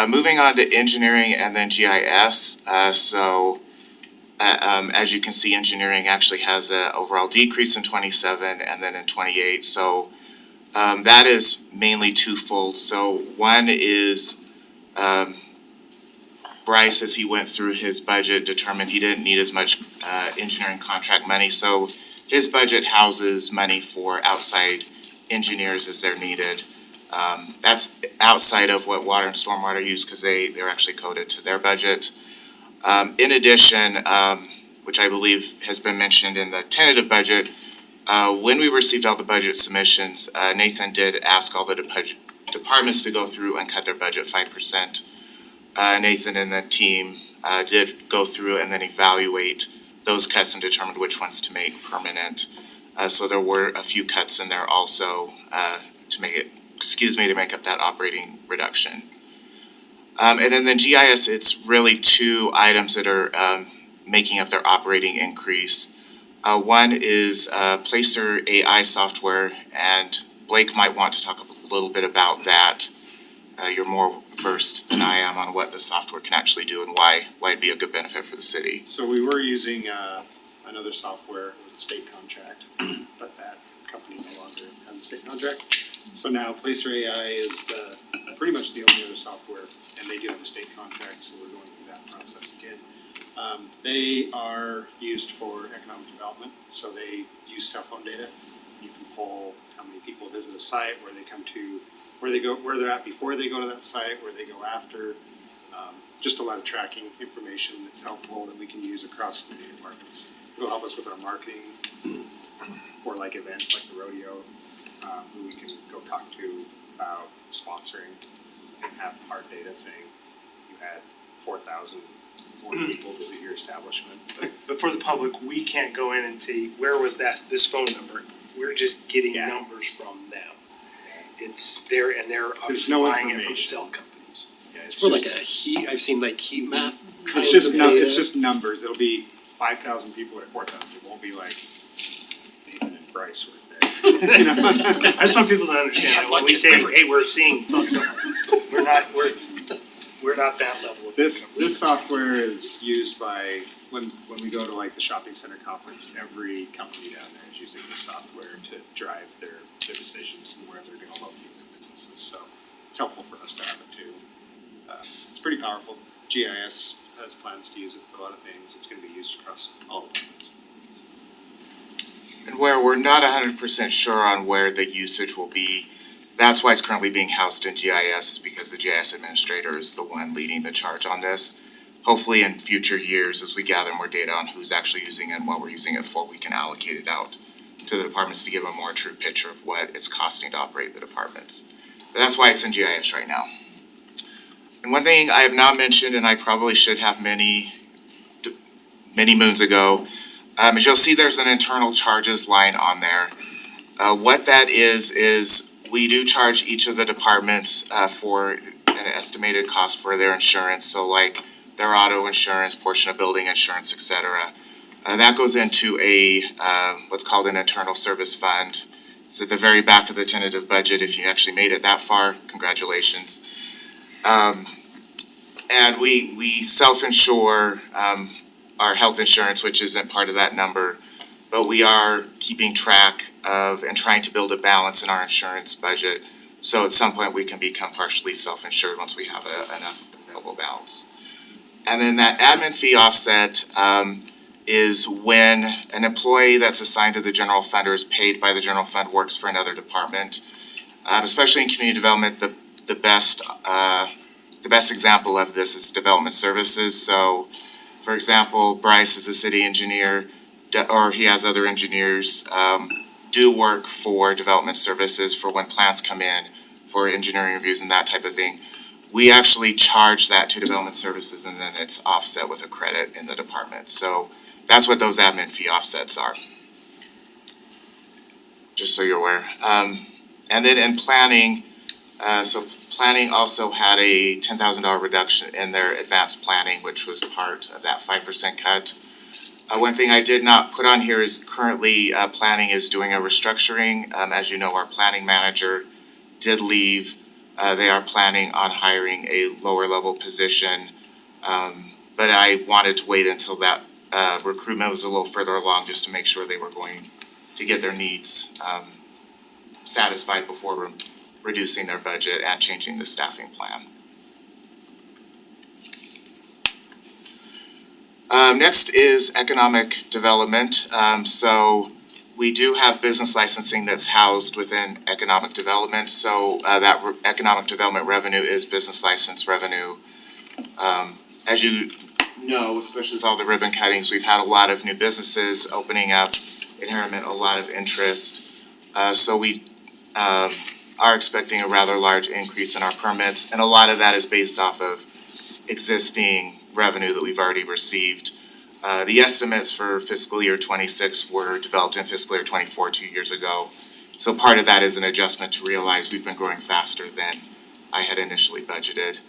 Moving on to engineering and then GIS. As you can see, engineering actually has an overall decrease in 27 and then in 28. So that is mainly twofold. So one is Bryce, as he went through his budget, determined he didn't need as much engineering contract money. So his budget houses money for outside engineers as they're needed. That's outside of what water and stormwater use, because they're actually coded to their budget. In addition, which I believe has been mentioned in the tentative budget, when we received all the budget submissions, Nathan did ask all the departments to go through and cut their budget 5%. Nathan and the team did go through and then evaluate those cuts and determined which ones to make permanent. So there were a few cuts in there also to make up that operating reduction. And then GIS, it's really two items that are making up their operating increase. One is Placer AI software, and Blake might want to talk a little bit about that. You're more versed than I am on what the software can actually do and why it'd be a good benefit for the city. So we were using another software with a state contract, but that company no longer has a state contract. So now Placer AI is the pretty much the only other software, and they do have a state contract, so we're going through that process again. They are used for economic development, so they use cell phone data. You can pull how many people visit a site, where they come to, where they go, where they're at before they go to that site, where they go after. Just a lot of tracking information that's helpful that we can use across the departments. It'll help us with our marketing for like events like the rodeo, who we can go talk to about sponsoring and have hard data saying you had 4,000 more people visit your establishment. But for the public, we can't go in and say, where was this phone number? We're just getting Yeah. numbers from them. It's there, and they're There's no buying it from information. cell companies. Yeah, It's for like a heat, I've seen like heat map It's kinds just of data. it's just numbers. It'll be 5,000 people or 4,000 people. It won't be like Nathan and Bryce were there. You know? I just want people to understand Yeah, that when we like say, every- hey, we're seeing folks, we're not that level of. This software is used by, when we go to like the shopping center conference, every company down there is using this software to drive their decisions and where they're gonna locate their businesses, so it's helpful for us to have it too. It's pretty powerful. GIS has plans to use it for a lot of things. It's gonna be used across all departments. And where we're not 100% sure on where the usage will be, that's why it's currently being housed in GIS, is because the GIS administrator is the one leading the charge on this. Hopefully in future years, as we gather more data on who's actually using it and what we're using it for, we can allocate it out to the departments to give a more true picture of what it's costing to operate the departments. But that's why it's in GIS right now. And one thing I have not mentioned, and I probably should have many moons ago, as you'll see, there's an internal charges line on there. What that is we do charge each of the departments for an estimated cost for their insurance, so like their auto insurance, portion of building insurance, et cetera. That goes into a what's called an internal service fund. It's at the very back of the tentative budget. If you actually made it that far, congratulations. And we self-insure our health insurance, which isn't part of that number, but we are keeping track of and trying to build a balance in our insurance budget. So at some point, we can become partially self-insured once we have enough available balance. And then that admin fee offset is when an employee that's assigned to the general fund or is paid by the general fund works for another department. Especially in community development, the best example of this is development services. So, for example, Bryce is a city engineer, or he has other engineers, do work for development services for when plans come in, for engineering reviews and that type of thing. We actually charge that to development services and then it's offset with a credit in the department. So that's what those admin fee offsets are. Just so you're aware. And then in planning, so planning also had a $10,000 reduction in their advanced planning, which was part of that 5% cut. One thing I did not put on here is currently planning is doing a restructuring. As you know, our planning manager did leave. They are planning on hiring a lower level position. But I wanted to wait until that recruitment was a little further along just to make sure they were going to get their needs satisfied before reducing their budget and changing the staffing plan. Next is economic development. So we do have business licensing that's housed within economic development. So that economic development revenue is business license revenue. As you know, especially with all the ribbon cuttings, we've had a lot of new businesses opening up, inherent a lot of interest. So we are expecting a rather large increase in our permits, and a lot of that is based off of existing revenue that we've already received. The estimates for fiscal year 26 were developed in fiscal year 24 2 years ago. So part of that is an adjustment to realize we've been growing faster than I had initially budgeted.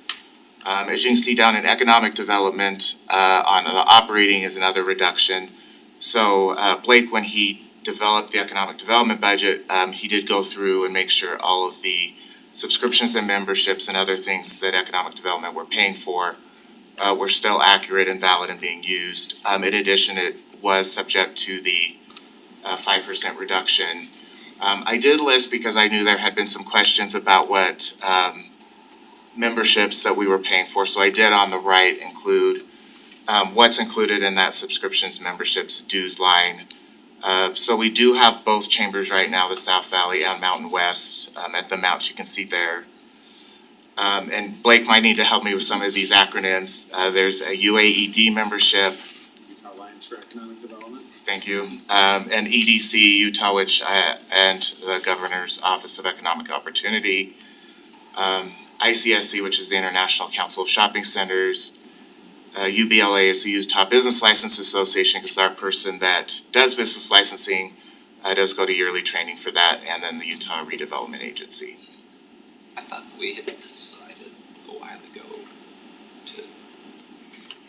As you can see down in economic development, on the operating is another reduction. So Blake, when he developed the economic development budget, he did go through and make sure all of the subscriptions and memberships and other things that economic development were paying for were still accurate and valid and being used. In addition, it was subject to the 5% reduction. I did list because I knew there had been some questions about what memberships that we were paying for, so I did on the right include what's included in that subscriptions memberships dues line. So we do have both chambers right now, the South Valley and Mountain West, at the amounts you can see there. And Blake might need to help me with some of these acronyms. There's a UAED membership, Alliance for Economic Development. thank you, and EDC Utah, which and the Governor's Office of Economic Opportunity. ICSC, which is the International Council of Shopping Centers. UBLA is the Utah Business License Association, because our person that does business licensing does go to yearly training for that, and then the Utah Redevelopment Agency. I thought we had decided a while ago to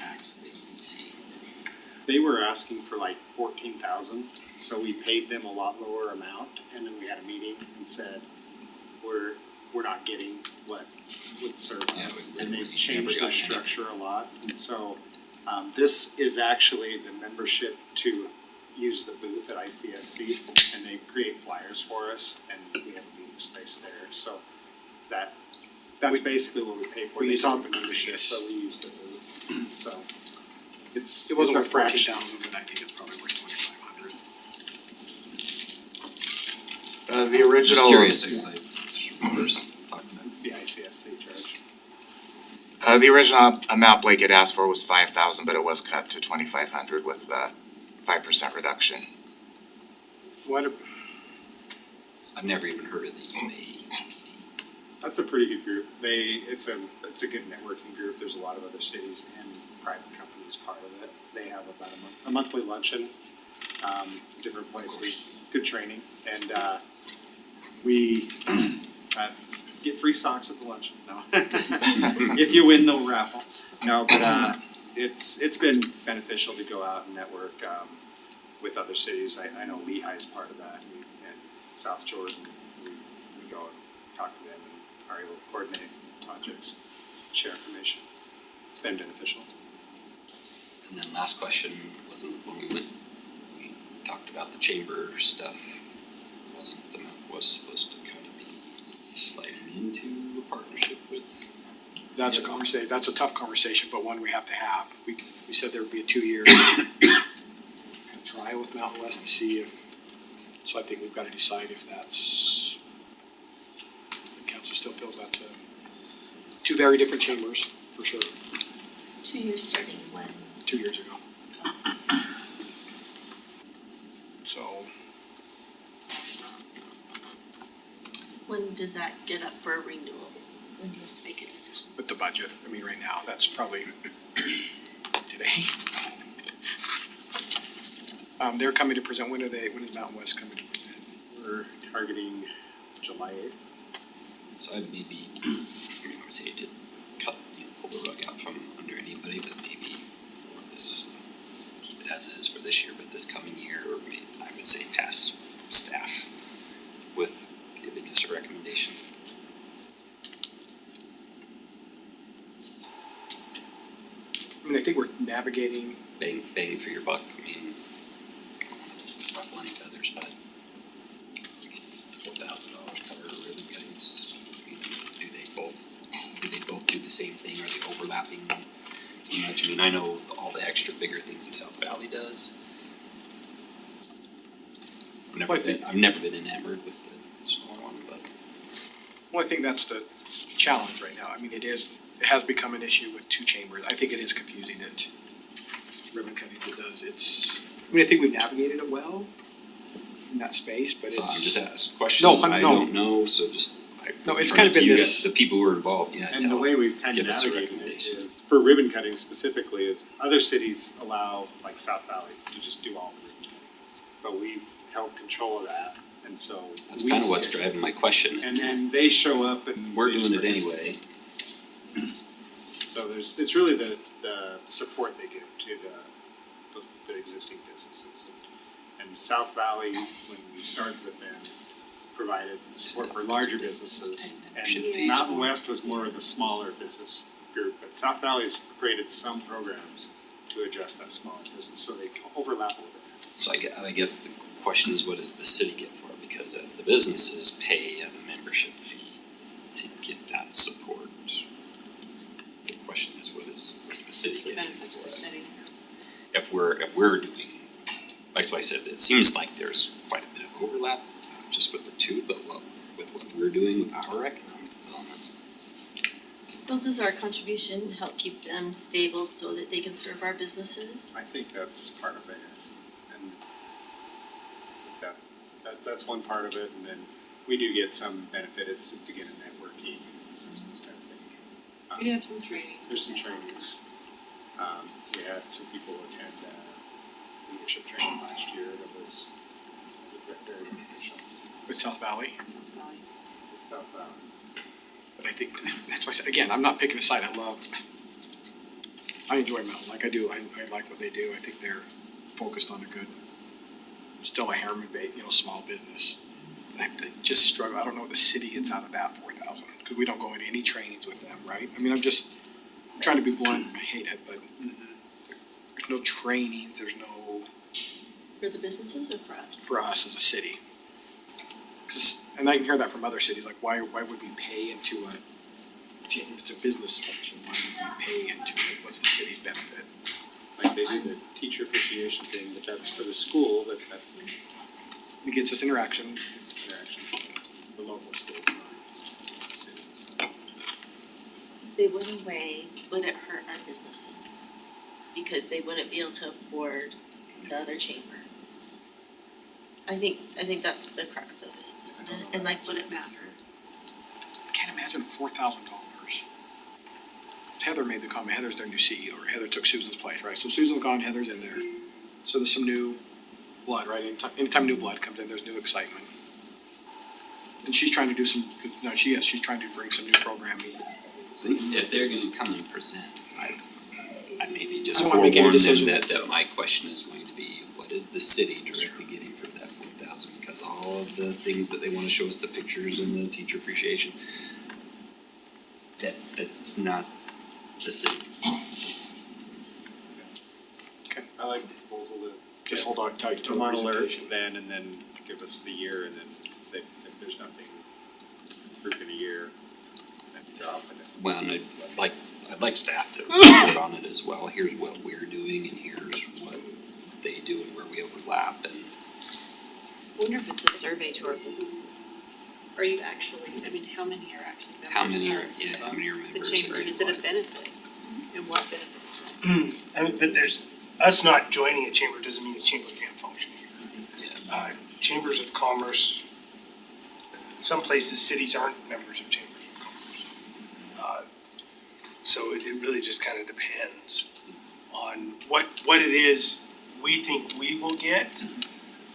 axe the EDC. They were asking for like 14,000, so we paid them a lot lower amount, and then we had a meeting and said, we're not getting what would serve us, and they've changed their structure a lot, and so this is actually the membership to use the booth at ICSC, and they create flyers for us, and we have a meeting space there, so that's basically what we pay for. We They use don't all- have a membership, but we use the booth, so It wasn't a worth fraction. 14,000, but I think it's probably worth 2,500. The original. Just curious, because I first talked about It's the ICSC charge. The original amount Blake had asked for was 5,000, but it was cut to 2,500 with the 5% reduction. What, I've never even heard of the UAE. That's a pretty good group. It's a good networking group. There's a lot of other cities and private companies part of it. They have about a monthly luncheon, different places, good training, and we get free socks at the luncheon. No, if you win the raffle. No, but it's been beneficial to go out and network with other cities. I know Lehigh's part of that, and South Jordan. We go and talk to them and are able to coordinate projects, share information. It's been beneficial. And then last question wasn't when we talked about the chamber stuff, wasn't the amount was supposed to kind of be sliding into a partnership with? that's a conversation, that's a tough conversation, but one we have to have. We said there would be a 2-year trial with Mountain West to see if, so I think we've got to decide if that's, the council still feels that's two very different chambers, for sure, 2 years starting when? 2 years ago. So, When does that get up for renewal? When do you have to make a decision? with the budget, I mean, right now, that's probably today. They're coming to present, when is Mountain West coming to present? We're targeting July 8th. So I'd maybe, I would say to cut, pull the rug out from under anybody, but maybe for this, keep it as it is for this year, but this coming year, or maybe, I would say task staff with giving us a recommendation. I mean, I think we're navigating, Bang for your buck, I mean, rough line to others, but $4,000 cover ribbon cuttings. I mean, do they both do the same thing? Are they overlapping too much? I mean, I know all the extra bigger things that South Valley does. I've never been enamored with the smaller one, but well, I think that's the challenge right now. I mean, it has become an issue with two chambers. I think it is confusing it. Ribbon cutting, I mean, I think we've navigated it well in that space, but so I'm it's. just asking questions. No, I no. don't know, so just No, it's turn kind it of to been you this- guys, the people who are involved, yeah. And the way we've kind of give us a navigated it recommendation. is, for ribbon cutting specifically, is other cities allow, like South Valley, to just do all the ribbon cutting. But we've held control of that, and so. That's we kind of what's say- driving my question. Is And then they show up and. we're they just doing it raise anyway. So it's really the support they give to the existing businesses. And South Valley, when we started with them, provided support for larger businesses. Should And fees Mountain more. West was more of the smaller business group, but South Valley's created some programs to address that smaller business, so they overlap a little bit. So I guess the question is, what does the city get for it? Because the businesses pay a membership fee to get that support. if we're doing, like I said, it seems like there's quite a bit of overlap, not just with the two, but with what we're doing with our economic development. Well, does our contribution help keep them stable so that they can serve our businesses? I think that's part of it, yes. And that's one part of it, and then we do get some benefit, it's again a networking assistance type thing. We have some trainings. There's some trainings. We had some people attend leadership training last year that was very beneficial. With South Valley. So, But I think, that's why I said, again, I'm not picking a side, I enjoy Mountain, like I do, I like what they do, I think they're focused on a good, still a Harriman Bay, small business. And I just struggle, I don't know what the city gets out of that 4,000, cause we don't go into any trainings with them, right? I mean, I'm trying to be blunt, I hate it, but there's no trainings, there's no, For the businesses or for us? for us as a city. 'Cause- and I can hear that from other cities, like why would we pay into if it's a business function, why would we pay into it, what's the city's benefit? like they do the teacher appreciation thing, but that's for the school, that It gets us interaction, it's interaction, the local school. If they went away, would it hurt our businesses? Because they wouldn't be able to afford the other chamber. I think that's the crux of it, isn't it? And like, would it matter? I can't imagine $4,000. Heather made the comment, Heather's their new CEO, or Heather took Susan's place, right? So Susan's gone, Heather's in there, so there's some new blood, right? Anytime new blood comes in, there's new excitement. And she's trying to do she's trying to bring some new programming. So if they're gonna come and present, I maybe just I don't wanna make any forewarn them decision that until- my question is going to be, what is the city directly getting for that 4,000? Because all of the things that they wanna show us, the pictures and the teacher appreciation, that's not the city. I like the proposal to. Just hold on tight to Come the on alert presentation. then, and then give us the year, and then if there's nothing approved in a year, then drop it. Well, and I'd like staff to report on it as well. Here's what we're doing and here's what they do and where we overlap and. I wonder if it's a survey to our businesses. Are you actually, how many are actually members? How many are, of how many are The members? chamber, and is it a what's- benefit? And what benefit? But there's, us not joining a chamber doesn't mean the chamber can't function here. Yeah. Chambers of commerce, some places, cities aren't members of chambers of commerce. So it really just kind of depends on what it is we think we will get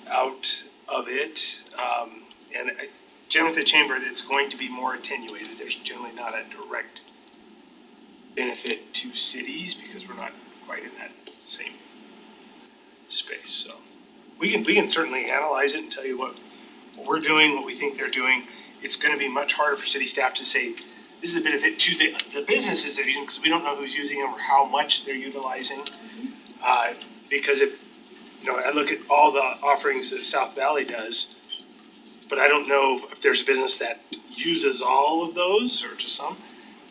out of it. Generally with the chamber, it's going to be more attenuated. There's generally not a direct benefit to cities because we're not quite in that same space, so. We can certainly analyze it and tell you what we're doing, what we think they're doing. It's gonna be much harder for city staff to say, this is the benefit to the businesses they're using, because we don't know who's using them or how much they're utilizing. Because I look at all the offerings that South Valley does, but I don't know if there's a business that uses all of those or just some.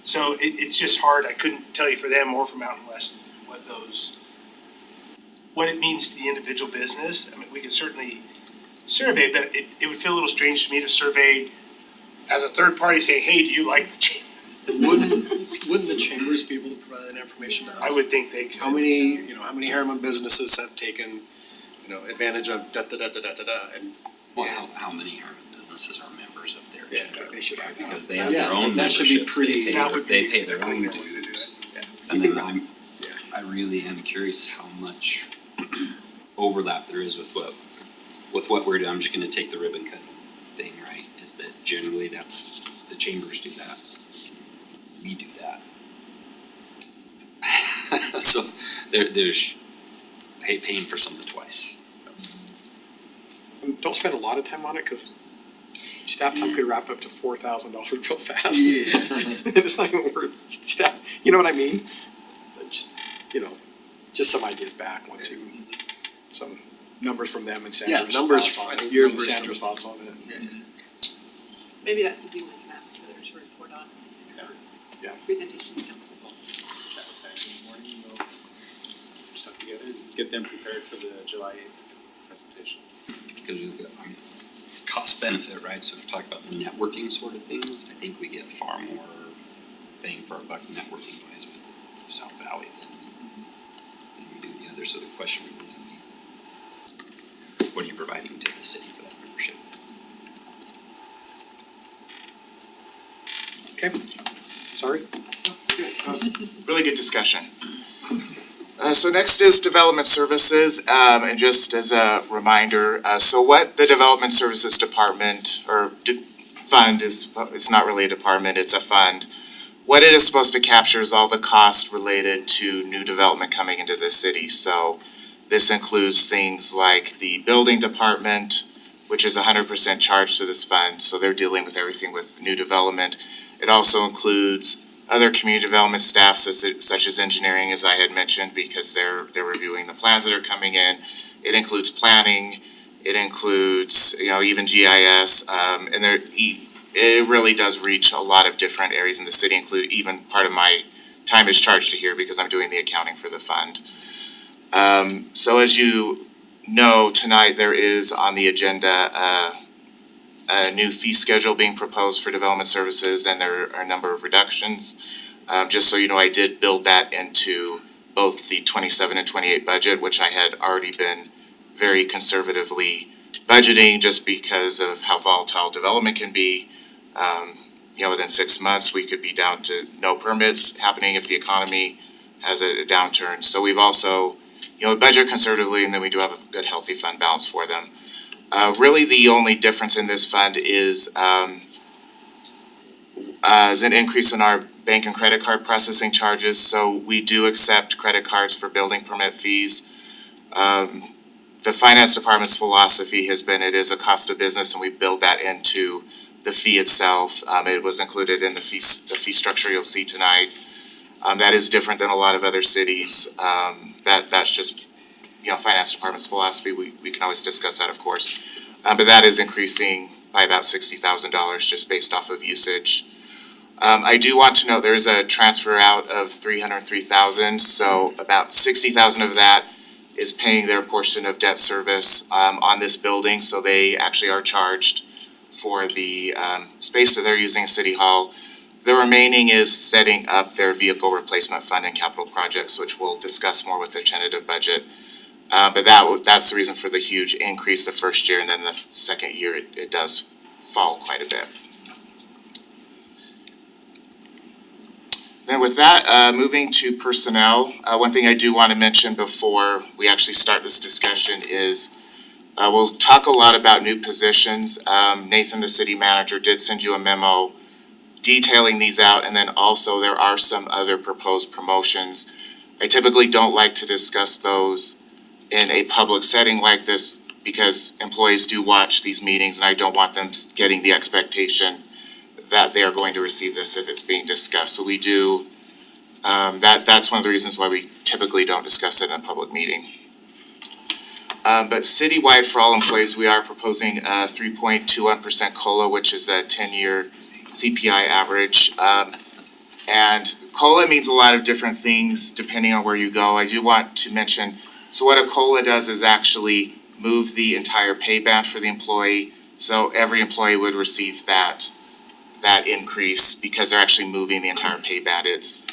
So it's just hard, I couldn't tell you for them or for Mountain West what it means to the individual business. I mean, we could certainly survey, but it would feel a little strange to me to survey as a third party, say, hey, do you like the chamber? Wouldn't the chambers be able to provide that information to us? I would think they could. How many Harriman businesses have taken, advantage of and. Well, how many Harriman businesses are members of their chamber? They should have. Because they have Yeah, their own that should be memberships, pretty- they pay their own clean. dues. Yeah. And then I really am curious how much overlap there is with what we're doing. I'm just gonna take the ribbon cutting thing, right? Is that generally that's, the chambers do that. We do that. So there's, I hate paying for something twice. And don't spend a lot of time on it, cause staff time could wrap up to $4,000 real fast. It's not even worth staff, you know what I mean? But just some ideas back once you, some numbers from them and Sandra's numbers, thoughts on I it, think yours and numbers Sandra's thoughts on it. Maybe that's something we can ask Heather to report on. Yeah. Presentation to council. Chat with Pat in the morning, we'll put some stuff together and get get them prepared for the July 8th presentation. Because we look at, cost benefit, right, so we've talked about the networking sort of things, I think we get far more bang for our buck networking wise with South Valley than we do the other, so the question really is, what are you providing to the city for that membership? Okay, sorry. Really good discussion. So next is development services, and just as a reminder, so what the development services department fund is, it's not really a department, it's a fund. What it is supposed to capture is all the costs related to new development coming into the city. So this includes things like the building department, which is 100% charged to this fund, so they're dealing with everything with new development. It also includes other community development staff such as engineering, as I had mentioned, because they're reviewing the plans that are coming in. It includes planning, it includes, even GIS, and it really does reach a lot of different areas in the city, include even part of my time is charged to here because I'm doing the accounting for the fund. So as you know, tonight there is on the agenda a new fee schedule being proposed for development services, and there are a number of reductions. Just so you know, I did build that into both the 27 and 28 budget, which I had already been very conservatively budgeting just because of how volatile development can be. Within 6 months, we could be down to no permits happening if the economy has a downturn. So we've also, budget conservatively, and then we do have a good healthy fund balance for them. Really, the only difference in this fund is an increase in our bank and credit card processing charges. So we do accept credit cards for building permit fees. The finance department's philosophy has been it is a cost of business, and we build that into the fee itself. It was included in the fee structure you'll see tonight. That is different than a lot of other cities. That's just finance department's philosophy. We can always discuss that, of course. But that is increasing by about $60,000 just based off of usage. I do want to note there is a transfer out of $303,000, so about $60,000 of that is paying their portion of debt service on this building, so they actually are charged for the space that they're using at City Hall. The remaining is setting up their vehicle replacement fund and capital projects, which we'll discuss more with the tentative budget. But that's the reason for the huge increase the first year, and then the second year it does fall quite a bit. Then with that, moving to personnel, one thing I do want to mention before we actually start this discussion is we'll talk a lot about new positions. Nathan, the city manager, did send you a memo detailing these out, and then also there are some other proposed promotions. I typically don't like to discuss those in a public setting like this because employees do watch these meetings, and I don't want them getting the expectation that they are going to receive this if it's being discussed. So we do, that's one of the reasons why we typically don't discuss it in a public meeting. But citywide for all employees, we are proposing a 3.21% COLA, which is a 10-year CPI average. And COLA means a lot of different things depending on where you go. I do want to mention, so what a COLA does is actually move the entire pay band for the employee. So every employee would receive that increase because they're actually moving the entire pay band. It's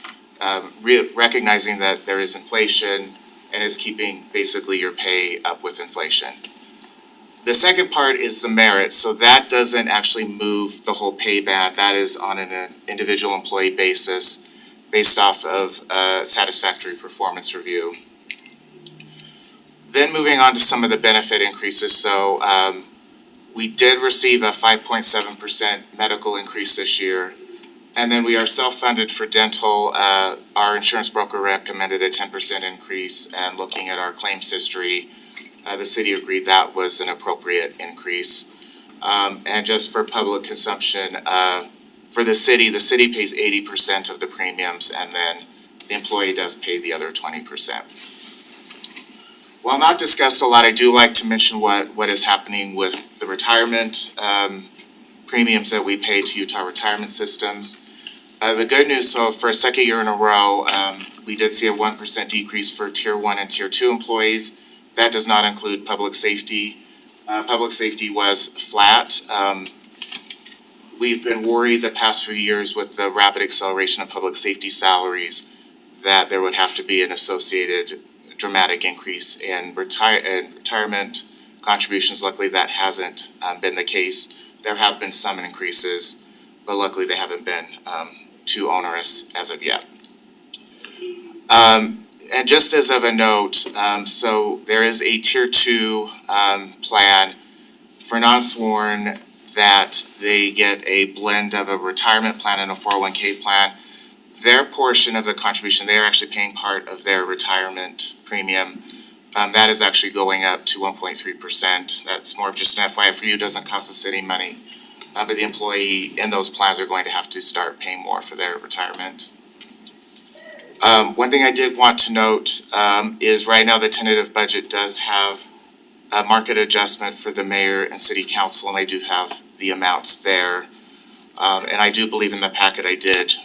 recognizing that there is inflation and is keeping basically your pay up with inflation. The second part is the merit, so that doesn't actually move the whole pay band. That is on an individual employee basis based off of a satisfactory performance review. Then moving on to some of the benefit increases, so we did receive a 5.7% medical increase this year. And then we are self-funded for dental. Our insurance broker recommended a 10% increase, and looking at our claims history, the city agreed that was an appropriate increase. And just for public consumption, for the city pays 80% of the premiums, and then the employee does pay the other 20%. While not discussed a lot, I do like to mention what is happening with the retirement premiums that we pay to Utah Retirement Systems. The good news, so for a second year in a row, we did see a 1% decrease for tier 1 and tier 2 employees. That does not include public safety. Public safety was flat. We've been worried the past few years with the rapid acceleration of public safety salaries that there would have to be an associated dramatic increase in retirement contributions. Luckily, that hasn't been the case. There have been some increases, but luckily they haven't been too onerous as of yet. And just as of a note, so there is a tier 2 plan for non-sworn that they get a blend of a retirement plan and a 401k plan. Their portion of the contribution, they are actually paying part of their retirement premium. That is actually going up to 1.3%. That's more of just an FYI for you, it doesn't cost the city money. But the employee in those plans are going to have to start paying more for their retirement. One thing I did want to note is right now the tentative budget does have a market adjustment for the mayor and city council, and I do have the amounts there. And I do believe in the packet I did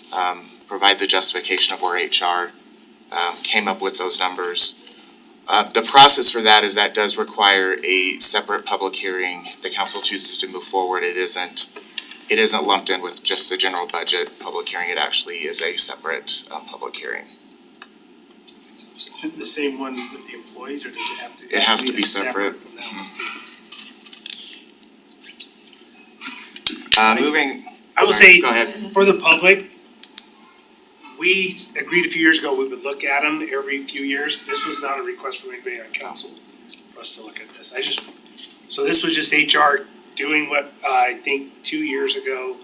provide the justification of where HR came up with those numbers. The process for that is that does require a separate public hearing. The council chooses to move forward. It isn't lumped in with just the general budget public hearing. It actually is a separate public hearing. Is it the same one with the employees, or does it have to? It has to be a separate. from that one too? Moving. I will sorry, say, go ahead. for the public, we agreed a few years ago we would look at them every few years. This was not a request from anybody on council for us to look at this. So this was just HR doing what I think 2 years ago,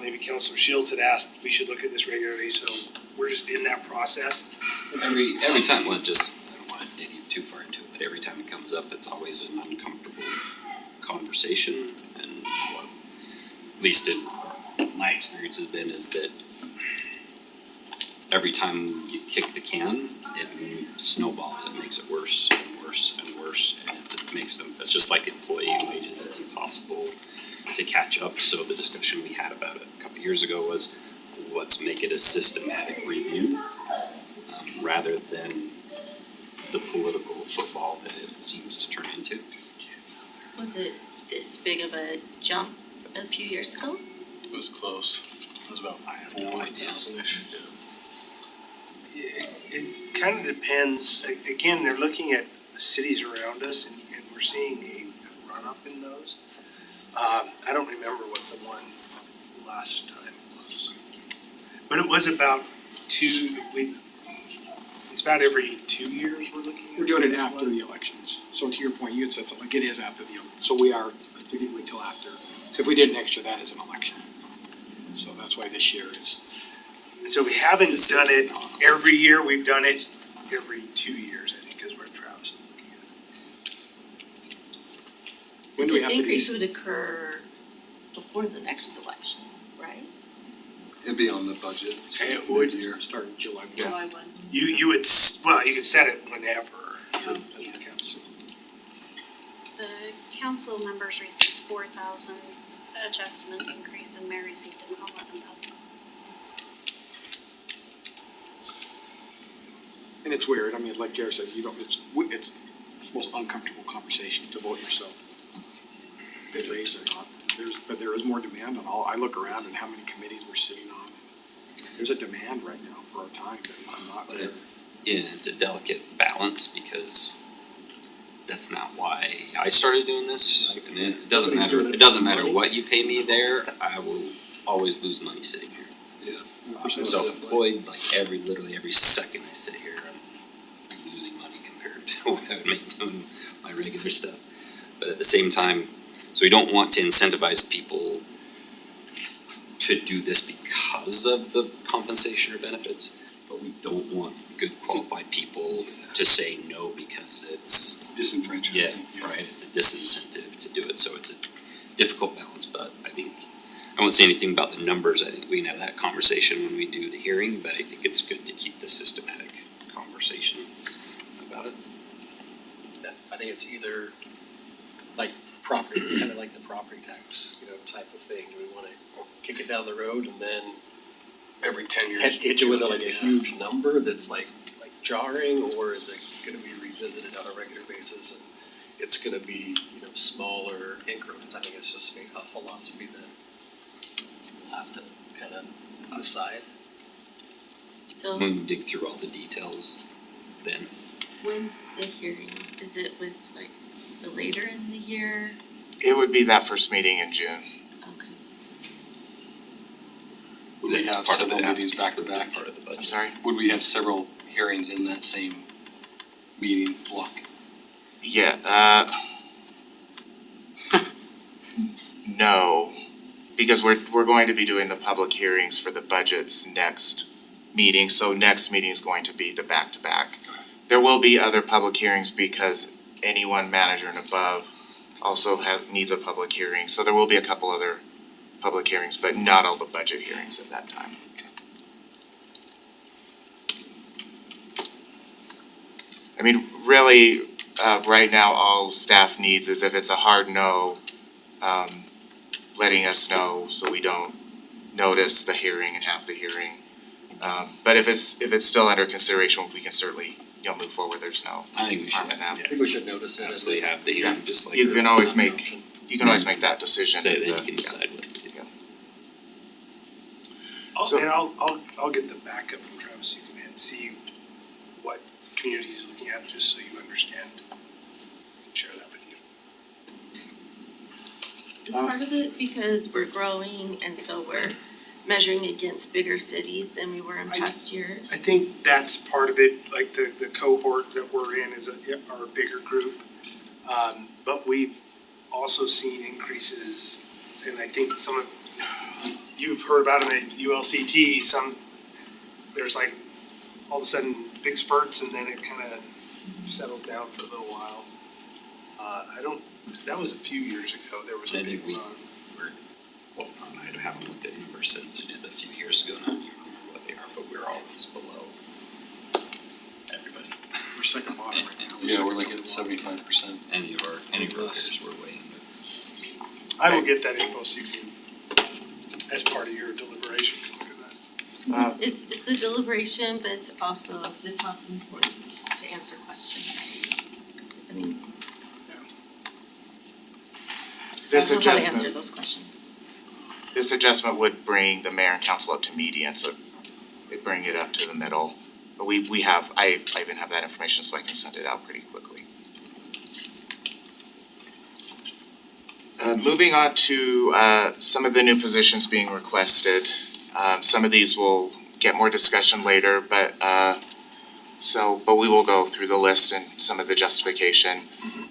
maybe Councilor Shields had asked, we should look at this regularly, so we're just in that process. Every time, well, just, I don't wanna dig too far into it, but every time it comes up, it's always an uncomfortable conversation, and what, at least in my experience has been, is that every time you kick the can, it snowballs, it makes it worse and worse and worse, and it's just like employee wages, it's impossible to catch up. So the discussion we had about it a couple years ago was, let's make it a systematic review, rather than the political football that it seems to turn into. Was it this big of a jump a few years ago? It was close. It was about 4,000-ish. It kind of depends, again, they're looking at the cities around us and we're seeing a run up in those. I don't remember what the one last time was. But it was about it's about every 2 years we're looking at. We're doing it this after one. the elections. So to your point, you had said something like it is after the, so we didn't wait till after. So if we did next year, that is an election. So that's why this year is. And so we haven't done it every year, we've done it every 2 years, I think, is where Travis is looking at it. When do we have to The do? increase would occur before the next election, right? It'd be on the budget. It would. Mid-year. Start in July. July 1. You would, well, you could set it whenever as the council. The council members received 4,000 adjustment increase and mayor received an 11,000. And it's weird, I mean, like Jared said, it's the most uncomfortable conversation to vote yourself. Bid raise or not, but there is more demand on all, I look around and how many committees we're sitting on. There's a demand right now for our time that is not But there. yeah, it's a delicate balance, because that's not why I started doing this, and it doesn't matter what you pay me there, I will always lose money sitting here. I'm self-employed, like literally every second I sit here, I'm losing money compared to what I would make doing my regular stuff. But at the same time, so we don't want to incentivize people to do this because of the compensation or benefits, but we don't want good qualified people to say no because it's Disenfranchising. right, it's a disincentive to do it, so it's a difficult balance, but I think, I won't say anything about the numbers, I think we can have that conversation when we do the hearing, but I think it's good to keep the systematic conversation about it. I think it's either like property, it's kind of like the property tax, type of thing. Do we wanna kick it down the road and then every 10 years. hit you with like a huge number that's like jarring, or is it gonna be revisited on a regular basis? And it's gonna be, smaller increments. I think it's just a philosophy that we'll have to kind of decide. So When you dig through all the details, then when's the hearing? Is it with like the later in the year? It would be that first meeting in June. Okay. Would we it's have part of several the meetings ask, back to would be back? part of the budget. I'm sorry? Would we have several hearings in that same meeting block? Yeah, no, because we're going to be doing the public hearings for the budgets next meeting, so next meeting is going to be the back-to-back. There will be other public hearings because anyone manager and above also needs a public hearing, so there will be a couple other public hearings, but not all the budget hearings at that time. I mean, really, right now, all staff needs is if it's a hard no, letting us know so we don't notice the hearing and have the hearing. But if it's still under consideration, we can certainly, move forward, there's no I think we should harm in that. I think we should notice it. absolutely have the hearing, just like. You can always make, Option. you can always make that decision. Say at that the- you can decide what to do. So- I'll get the backup from Travis, you can see what community he's looking at, just so you understand. Share that with you. Is part of it because we're growing and so we're measuring against bigger cities than we were in past years? I think that's part of it, like the cohort that we're in is our bigger group. But we've also seen increases, and I think some of, you've heard about them at ULCT, there's like, all of a sudden, big spurts, and then it kinda settles down for a little while. That was a few years ago, there was a I big think we- run. Well, I haven't looked at numbers since we did a few years ago, not even remember what they are, but we're always below everybody. We're second bottom right now. Yeah, we're like at 75%. Any of our peers were way under. I will get that info so you can, as part of your deliberations, look at that. It's the deliberation, but it's also the talking points to answer questions. I mean, so. This I don't know how to answer adjustment, those questions. this adjustment would bring the mayor and council up to median, so it'd bring it up to the middle. But we have, I even have that information, so I can send it out pretty quickly. Moving on to, some of the new positions being requested. Some of these will get more discussion later, but we will go through the list and some of the justification.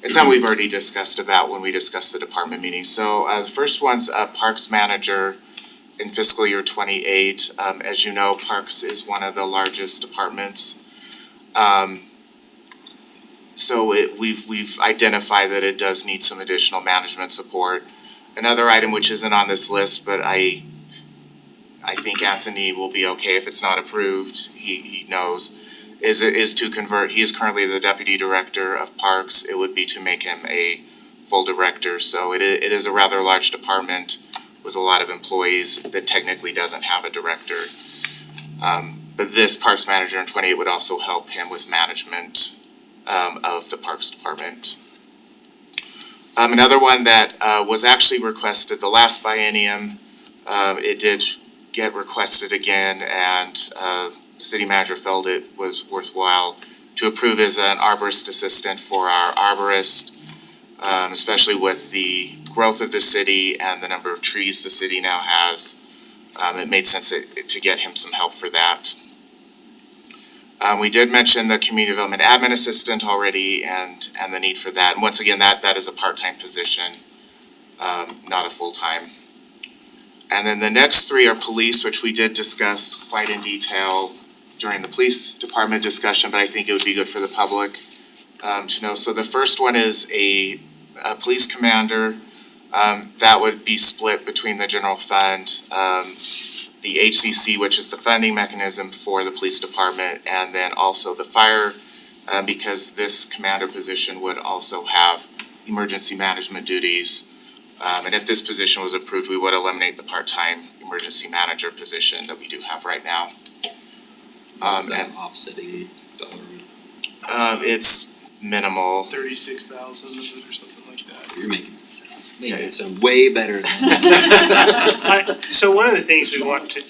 It's something we've already discussed about when we discussed the department meeting. So, the first one's Parks Manager in fiscal year 28. As you know, Parks is one of the largest departments. So we've identified that it does need some additional management support. Another item which isn't on this list, but I think Anthony will be okay if it's not approved, he knows, is to convert, he is currently the deputy director of Parks, it would be to make him a full director, so it is a rather large department with a lot of employees that technically doesn't have a director. But this Parks Manager in 28 would also help him with management of the Parks Department. Another one that was actually requested the last biennium, it did get requested again, and the city manager felt it was worthwhile to approve as an arborist assistant for our arborist, especially with the growth of the city and the number of trees the city now has. It made sense to get him some help for that. We did mention the community development admin assistant already and the need for that. And once again, that is a part-time position, not a full-time. And then the next three are police, which we did discuss quite in detail during the police department discussion, but I think it would be good for the public to know. So the first one is a police commander. That would be split between the general fund, the HCC, which is the funding mechanism for the police department, and then also the fire, because this commander position would also have emergency management duties. And if this position was approved, we would eliminate the part-time emergency manager position that we do have right now. What's that And offsetting dollar amount? it's minimal. 36,000 or something like that. You're making it sound way better than. So one of the things we want to,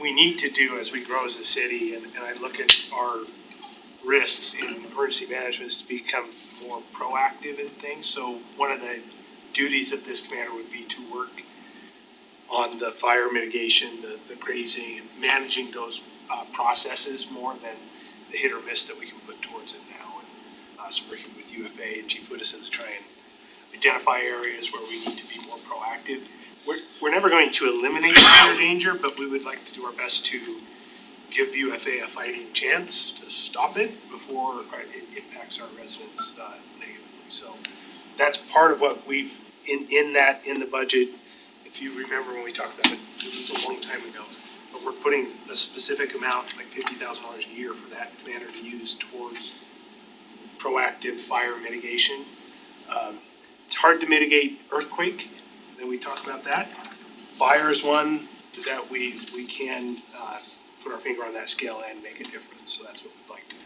we need to do as we grow as a city, and I look at our risks in emergency management, is to become more proactive in things. So one of the duties of this commander would be to work on the fire mitigation, the grazing, and managing those processes more than the hit or miss that we can put towards it now. And so working with UFA and Chief Woodison to try and identify areas where we need to be more proactive. We're never going to eliminate fire danger, but we would like to do our best to give UFA a fighting chance to stop it before it impacts our residents negatively. So that's part of what we've, in the budget, if you remember when we talked about it, it was a long time ago, but we're putting a specific amount, like $50,000 a year for that commander to use towards proactive fire mitigation. It's hard to mitigate earthquake, and we talked about that. Fire is one that we can put our finger on that scale and make a difference, so that's what we'd like to do.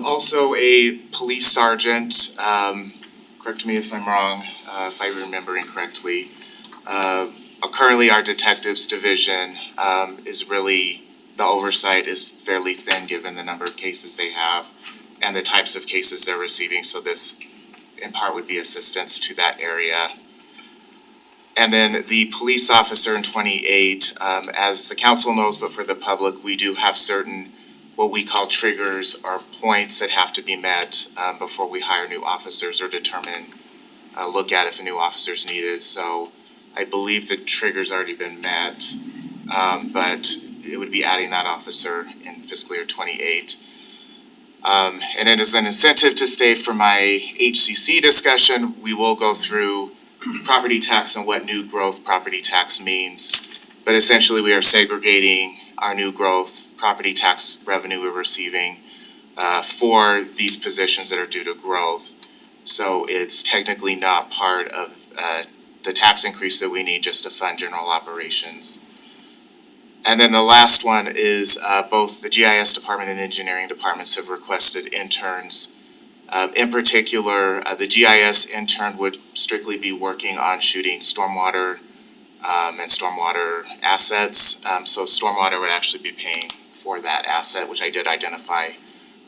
Also a police sergeant, correct me if I'm wrong, if I remember incorrectly. Currently our detectives division, is really, the oversight is fairly thin given the number of cases they have and the types of cases they're receiving, so this in part would be assistance to that area. And then the police officer in 28, as the council knows, but for the public, we do have certain what we call triggers or points that have to be met before we hire new officers or determine, look at if a new officer is needed. So I believe the trigger's already been met, but it would be adding that officer in fiscal year 28. And then as an incentive to stay for my HCC discussion, we will go through property tax and what new growth property tax means. But essentially, we are segregating our new growth property tax revenue we're receiving for these positions that are due to growth. So it's technically not part of the tax increase that we need just to fund general operations. And then the last one is both the GIS department and engineering departments have requested interns. In particular, the GIS intern would strictly be working on shooting stormwater and stormwater assets. So stormwater would actually be paying for that asset, which I did identify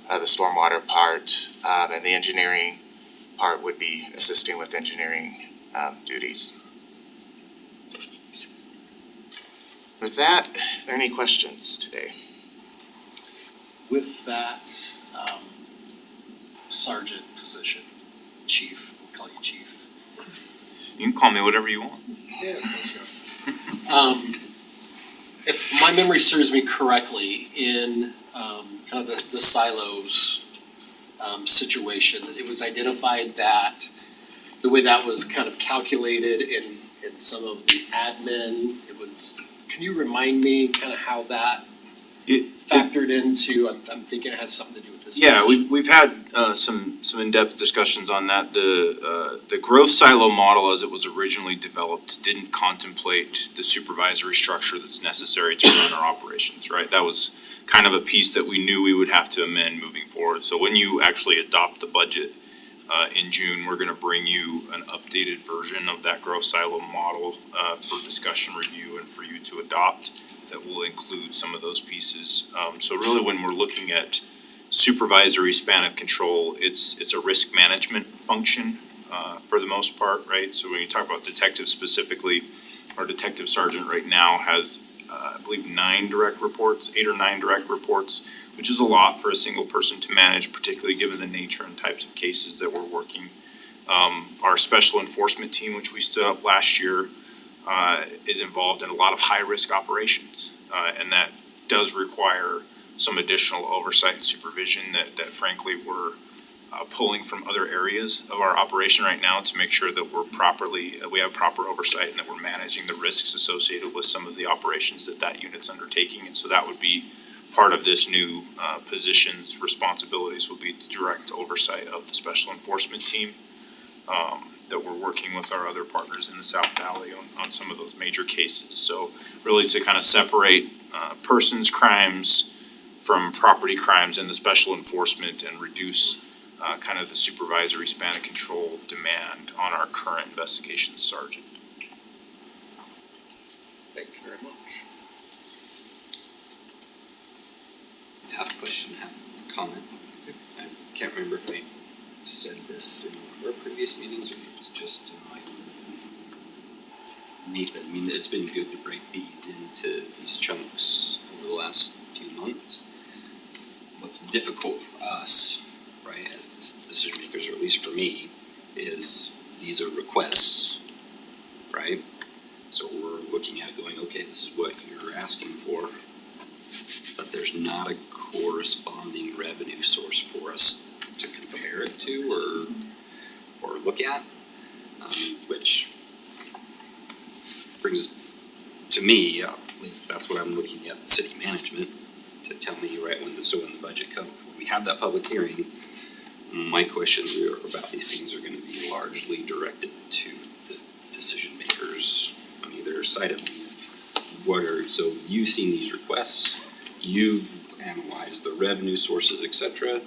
the stormwater part. And the engineering part would be assisting with engineering duties. With that, are there any questions today? With that, sergeant position, chief, we'll call you chief. You can call me whatever you want. Yeah, close enough. If my memory serves me correctly, in kind of the silos situation, it was identified that the way that was kind of calculated in some of the admin, it was, can you remind me kind of how that factored into, I'm thinking it has something to do with this Yeah, position. we've had some in-depth discussions on that. The growth silo model as it was originally developed didn't contemplate the supervisory structure that's necessary to run our operations, right? That was kind of a piece that we knew we would have to amend moving forward. So when you actually adopt the budget in June, we're gonna bring you an updated version of that growth silo model for discussion, review, and for you to adopt that will include some of those pieces. So really when we're looking at supervisory span of control, it's a risk management function for the most part, right? So when you talk about detectives specifically, our detective sergeant right now has I believe 9 direct reports, 8 or 9 direct reports, which is a lot for a single person to manage, particularly given the nature and types of cases that we're working. Our special enforcement team, which we stood up last year, is involved in a lot of high-risk operations, and that does require some additional oversight and supervision that frankly we're pulling from other areas of our operation right now to make sure that we have proper oversight and that we're managing the risks associated with some of the operations that unit's undertaking. And so that would be part of this new position's responsibilities will be the direct oversight of the special enforcement team. that we're working with our other partners in the South Valley on some of those major cases. So really to kind of separate persons crimes from property crimes and the special enforcement and reduce kind of the supervisory span of control demand on our current investigations sergeant. Thank you very much. Half question, half comment. I can't remember if I said this in our previous meetings or if it's just in my Nathan. I mean, it's been good to break these into these chunks over the last few months. What's difficult for us, right, as decision makers, or at least for me, is these are requests, right? So we're looking at it going, okay, this is what you're asking for, but there's not a corresponding revenue source for us to compare it to or look at, which brings us to me, at least that's what I'm looking at, city management, to tell me right when the budget comes, when we have that public hearing, my questions about these things are gonna be largely directed to the decision makers on either side of me. So you've seen these requests, you've analyzed the revenue sources, etc.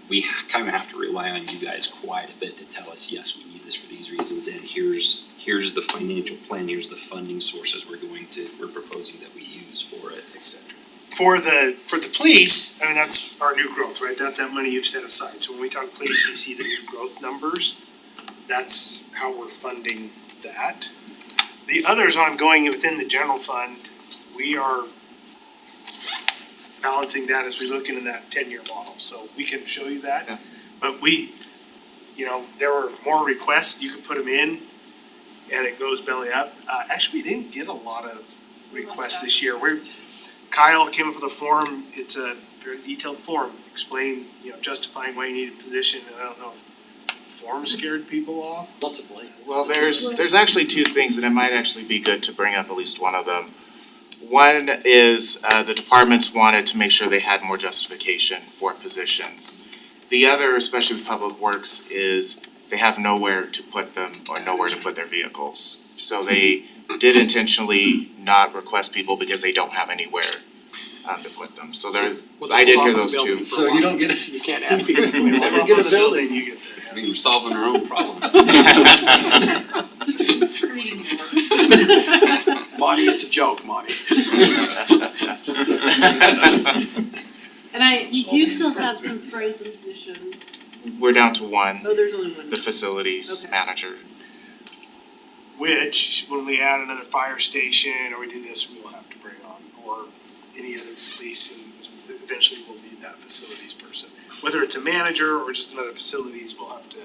We kind of have to rely on you guys quite a bit to tell us, yes, we need this for these reasons, and here's the financial plan, here's the funding sources we're proposing that we use for it, etc. For the police, I mean, that's our new growth, right? That's that money you've set aside. So when we talk police, you see the new growth numbers. That's how we're funding that. The others ongoing within the general fund, we are balancing that as we look into that 10-year model. So we can show you that. Yeah. But there were more requests, you could put them in and it goes belly up. Actually, we didn't get a lot of requests this year. Kyle came up with a form, it's a very detailed form, justifying why you need a position, and I don't know if the form scared people off. Lots of blank. Well, there's actually two things that it might actually be good to bring up, at least one of them. One is the departments wanted to make sure they had more justification for positions. The other, especially with Public Works, is they have nowhere to put them or nowhere to put their vehicles. So they did intentionally not request people because they don't have anywhere to put them. So I did hear those two. So you don't get it, you can't add people. If we Never get a building, you get there. I mean, we're solving our own problem. Monty, it's a joke, Monty. And we do still have some frozen positions. We're down to one, Oh, there's only one. the facilities Okay. manager. Which, when we add another fire station or we do this, we will have to bring on, or any other police, and eventually we'll need that facilities person. Whether it's a manager or just another facilities, we'll have to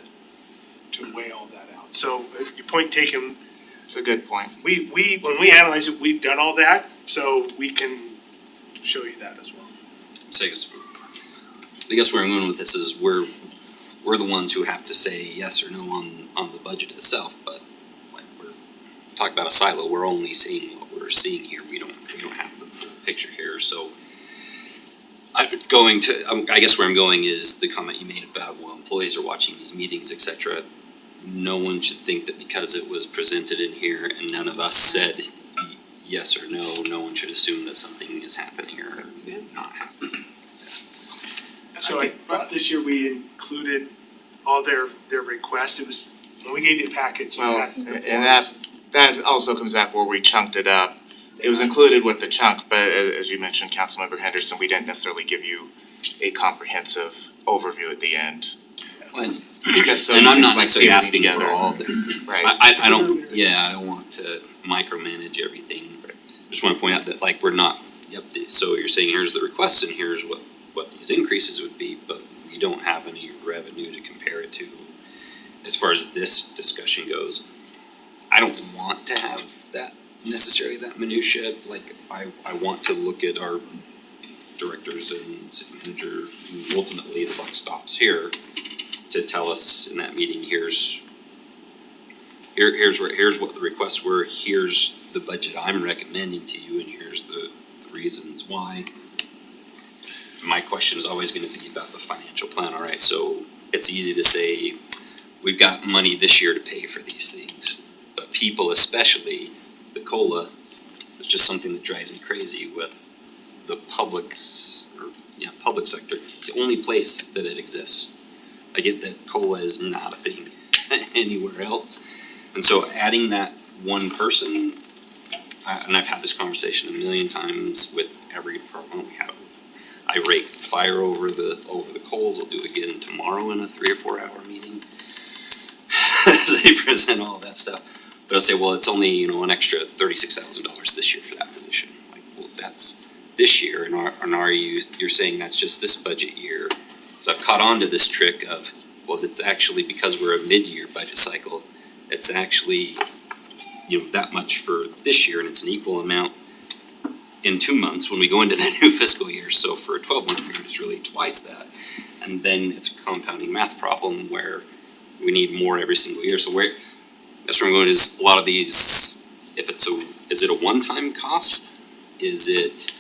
weigh all that out. So, your point taken, It's a good point. when we analyze it, we've done all that, so we can show you that as well. So I guess where I'm going with this is we're the ones who have to say yes or no on the budget itself, but like we're talking about a silo, we're only seeing what we're seeing here, we don't have the full picture here, so I guess where I'm going is the comment you made about, well, employees are watching these meetings, etc. No one should think that because it was presented in here and none of us said yes or no one should assume that something is happening or not happening. So I thought this year we included all their requests, it was, when we gave you the package, you Well, had the and forms. that also comes back where we chunked it up. It was included with the chunk, but as you mentioned, Councilmember Henderson, we didn't necessarily give you a comprehensive overview at the end. Well, Just so and you I'm could, not like, see necessarily everything asking for together. all of it. Right. I don't want to micromanage everything. Just wanna point out that like we're not, so you're saying here's the requests and here's what these increases would be, but we don't have any revenue to compare it to. As far as this discussion goes, I don't want to have that necessarily that minutia, like I want to look at our directors and city manager, and ultimately the buck stops here, to tell us in that meeting, here's what the requests were, here's the budget I'm recommending to you, and here's the reasons why. My question is always gonna be about the financial plan, alright, so it's easy to say, we've got money this year to pay for these things. But people, especially the COLA, is just something that drives me crazy with the public sector. It's the only place that it exists. I get that COLA is not a thing anywhere else. And so adding that one person, and I've had this conversation a million times with every department we have. I rake fire over the coals. I'll do it again tomorrow in a 3 or 4 hour meeting. As they present all that stuff. But I'll say, well, it's only, an extra $36,000 this year for that position. Like, well, that's this year, and you're saying that's just this budget year. So I've caught on to this trick of, well, it's actually because we're a mid-year budget cycle, it's actually, that much for this year, and it's an equal amount in 2 months when we go into the new fiscal year. So for a 12-month period, it's really twice that. And then it's a compounding math problem where we need more every single year. So that's where I'm going is a lot of these, is it a one-time cost? Is it,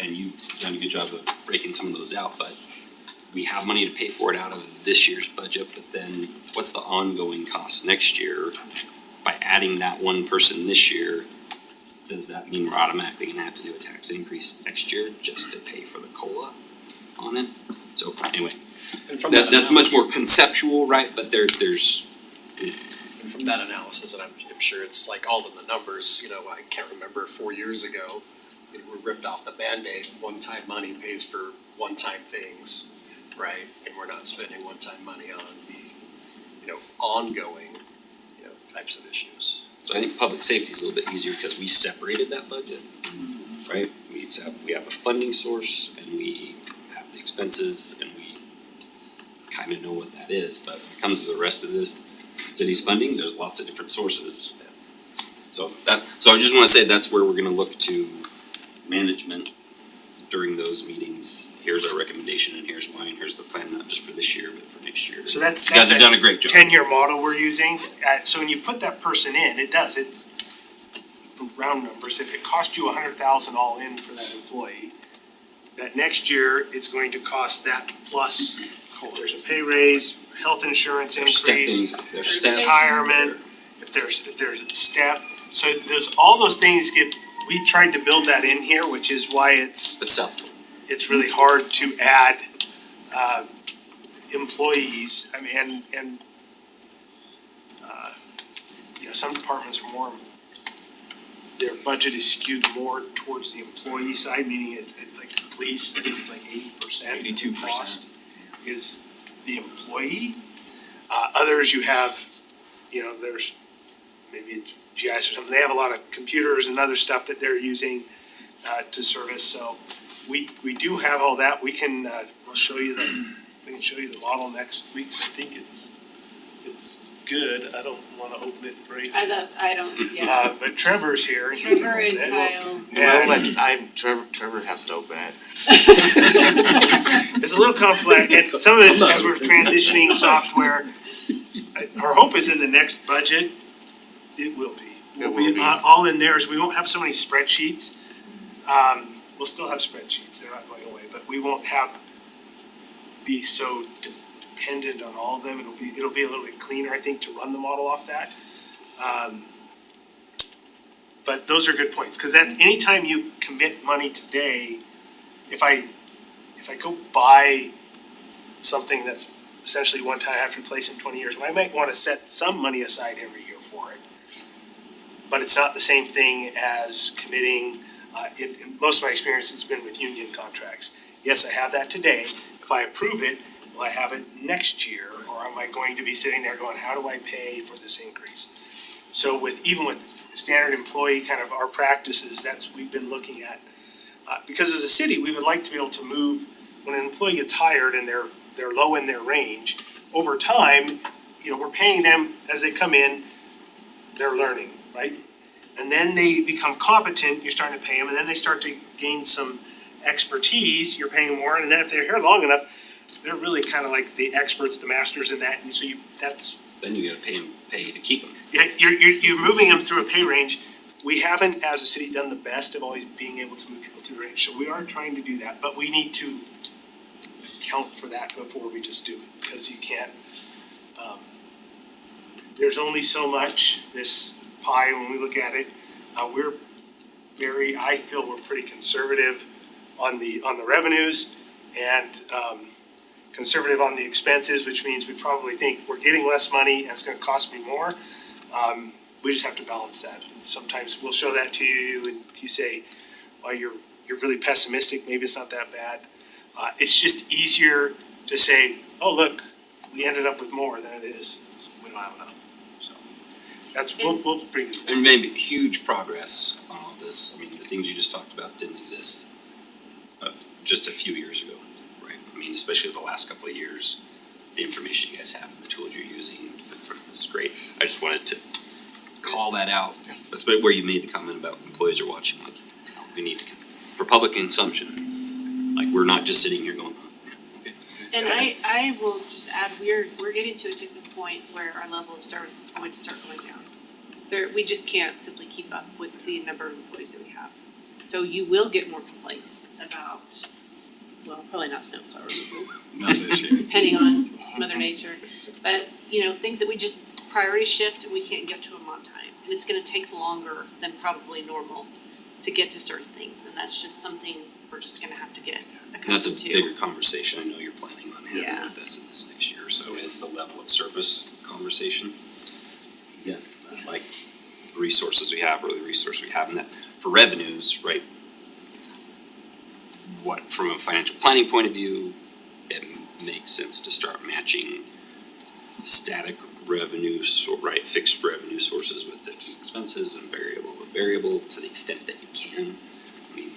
and you've done a good job of breaking some of those out, but we have money to pay for it out of this year's budget, but then what's the ongoing cost next year? By adding that one person this year, does that mean we're automatically gonna have to do a tax increase next year just to pay for the COLA on it? So anyway, And from that's much more conceptual, right? But there's. And from that analysis, and I'm sure it's like all in the numbers, I can't remember 4 years ago, we ripped off the Band-Aid, one-time money pays for one-time things, right? And we're not spending one-time money on the, ongoing, types of issues. So I think public safety is a little bit easier because we separated that budget, right? We have a funding source and we have the expenses and we kind of know what that is, but when it comes to the rest of the city's funding, there's lots of different sources. So I just wanna say that's where we're gonna look to management during those meetings. Here's our recommendation and here's why, and here's the plan, not just for this year, but for next year. So that's You guys have done a great job. 10-year model we're using. So when you put that person in, it's for round numbers, if it cost you $100,000 all in for that employee, that next year it's going to cost that plus if there's a pay raise, health insurance increase, retirement, if there's a step. So all those things we tried to build that in here, which is why it's really hard to add employees. I mean, and some departments are more, their budget is skewed more towards the employee side, meaning like the police, I think it's like 80%. 82% cost is the employee. Others you have, there's maybe it's GIS or something. They have a lot of computers and other stuff that they're using to service. So we do have all that. We can we'll show you the model next week. I think it's good. I don't want to open it and break it. I don't. But Trevor's here. And Trevor and Kyle. Trevor has to open it. It's a little complex. Some of it's because we're transitioning software. Our hope is in the next budget, it will be. We'll be all in there, so we won't have so many spreadsheets. We'll still have spreadsheets, they're not going away, but we won't be so dependent on all of them. It'll be a little bit cleaner, I think, to run the model off that. But those are good points, because that's, anytime you commit money today, if I go buy something that's essentially one time I have to replace in 20 years, well, I might want to set some money aside every year for it. But it's not the same thing as committing, in most of my experience, it's been with union contracts. Yes, I have that today. If I approve it, will I have it next year? Or am I going to be sitting there going, how do I pay for this increase? So even with standard employee, kind of our practices, we've been looking at. Because as a city, we would like to be able to move, when an employee gets hired and they're low in their range, over time, we're paying them as they come in, they're learning, right? And then they become competent, you're starting to pay them, and then they start to gain some expertise, you're paying more, and then if they're here long enough, they're really kind of like the experts, the masters in that, and so then you gotta pay to keep them. Yeah, you're moving them through a pay range. We haven't, as a city, done the best of always being able to move people through the range, so we are trying to do that, but we need to account for that before we just do it, because you can't, there's only so much this pie when we look at it. We're I feel we're pretty conservative on the revenues and conservative on the expenses, which means we probably think we're getting less money and it's gonna cost me more. We just have to balance that. Sometimes we'll show that to you and if you say, well, you're really pessimistic, maybe it's not that bad. It's just easier to say, oh, look, we ended up with more than it is, we don't have enough. So that's, we'll bring it. And maybe huge progress on all this, I mean, the things you just talked about didn't exist just a few years ago, right? I mean, especially the last couple of years, the information you guys have and the tools you're using, this is great. I just wanted to call that out, especially where you made the comment about employees are watching, like, you know, we need to, for public consumption, like, we're not just sitting here going, okay. And I will just add, we're getting to a tipping point where our level of service is going to start going down. We just can't simply keep up with the number of employees that we have. So you will get more complaints about, well, probably not snowplow removal, Not this year. depending on Mother Nature. But, you know, things that we just priority shift and we can't get to them on time. And it's gonna take longer than probably normal to get to certain things. And that's just something we're just gonna have to get And that's a accustomed to. bigger conversation, I know you're planning on having Yeah. with this in this next year, so it's the level of service conversation. Yeah. Like, the resources we have or the resource we have, and that, for revenues, right? What, from a financial planning point of view, it makes sense to start matching static revenues, or right, fixed revenue sources with the expenses and variable with variable to the extent that you can. I mean,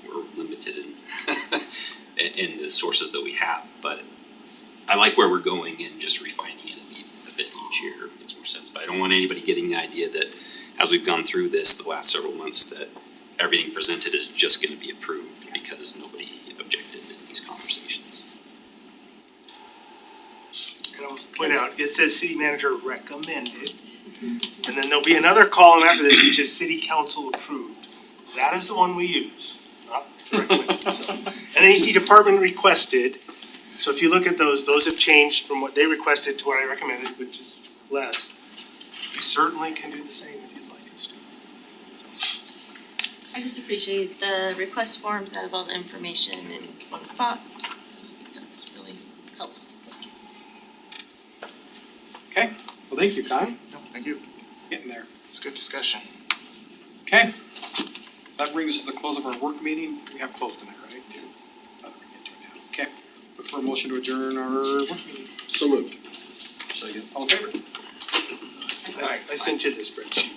we're limited in the sources that we have, but I like where we're going and just refining it a bit each year makes more sense. But I don't want anybody getting the idea that as we've gone through this the last several months, that everything presented is just gonna be approved because nobody objected in these conversations. And I'll point out, it says city manager recommended. And then there'll be another column after this, which is city council approved. That is the one we use, not recommended, so. And then you see department requested. So if you look at those have changed from what they requested to what I recommended, which is less. You certainly can do the same if you'd like us to. I just appreciate the request forms that have all the information in one spot. I think that's really helpful. Okay, well, thank you, Kyle. No, thank you. Getting there. It's good discussion. Okay. That brings us to the close of our work meeting. We have closed tonight, right? Okay, look for a motion to adjourn our work meeting. So moved. Second. All in favor? I sent you the spreadsheet.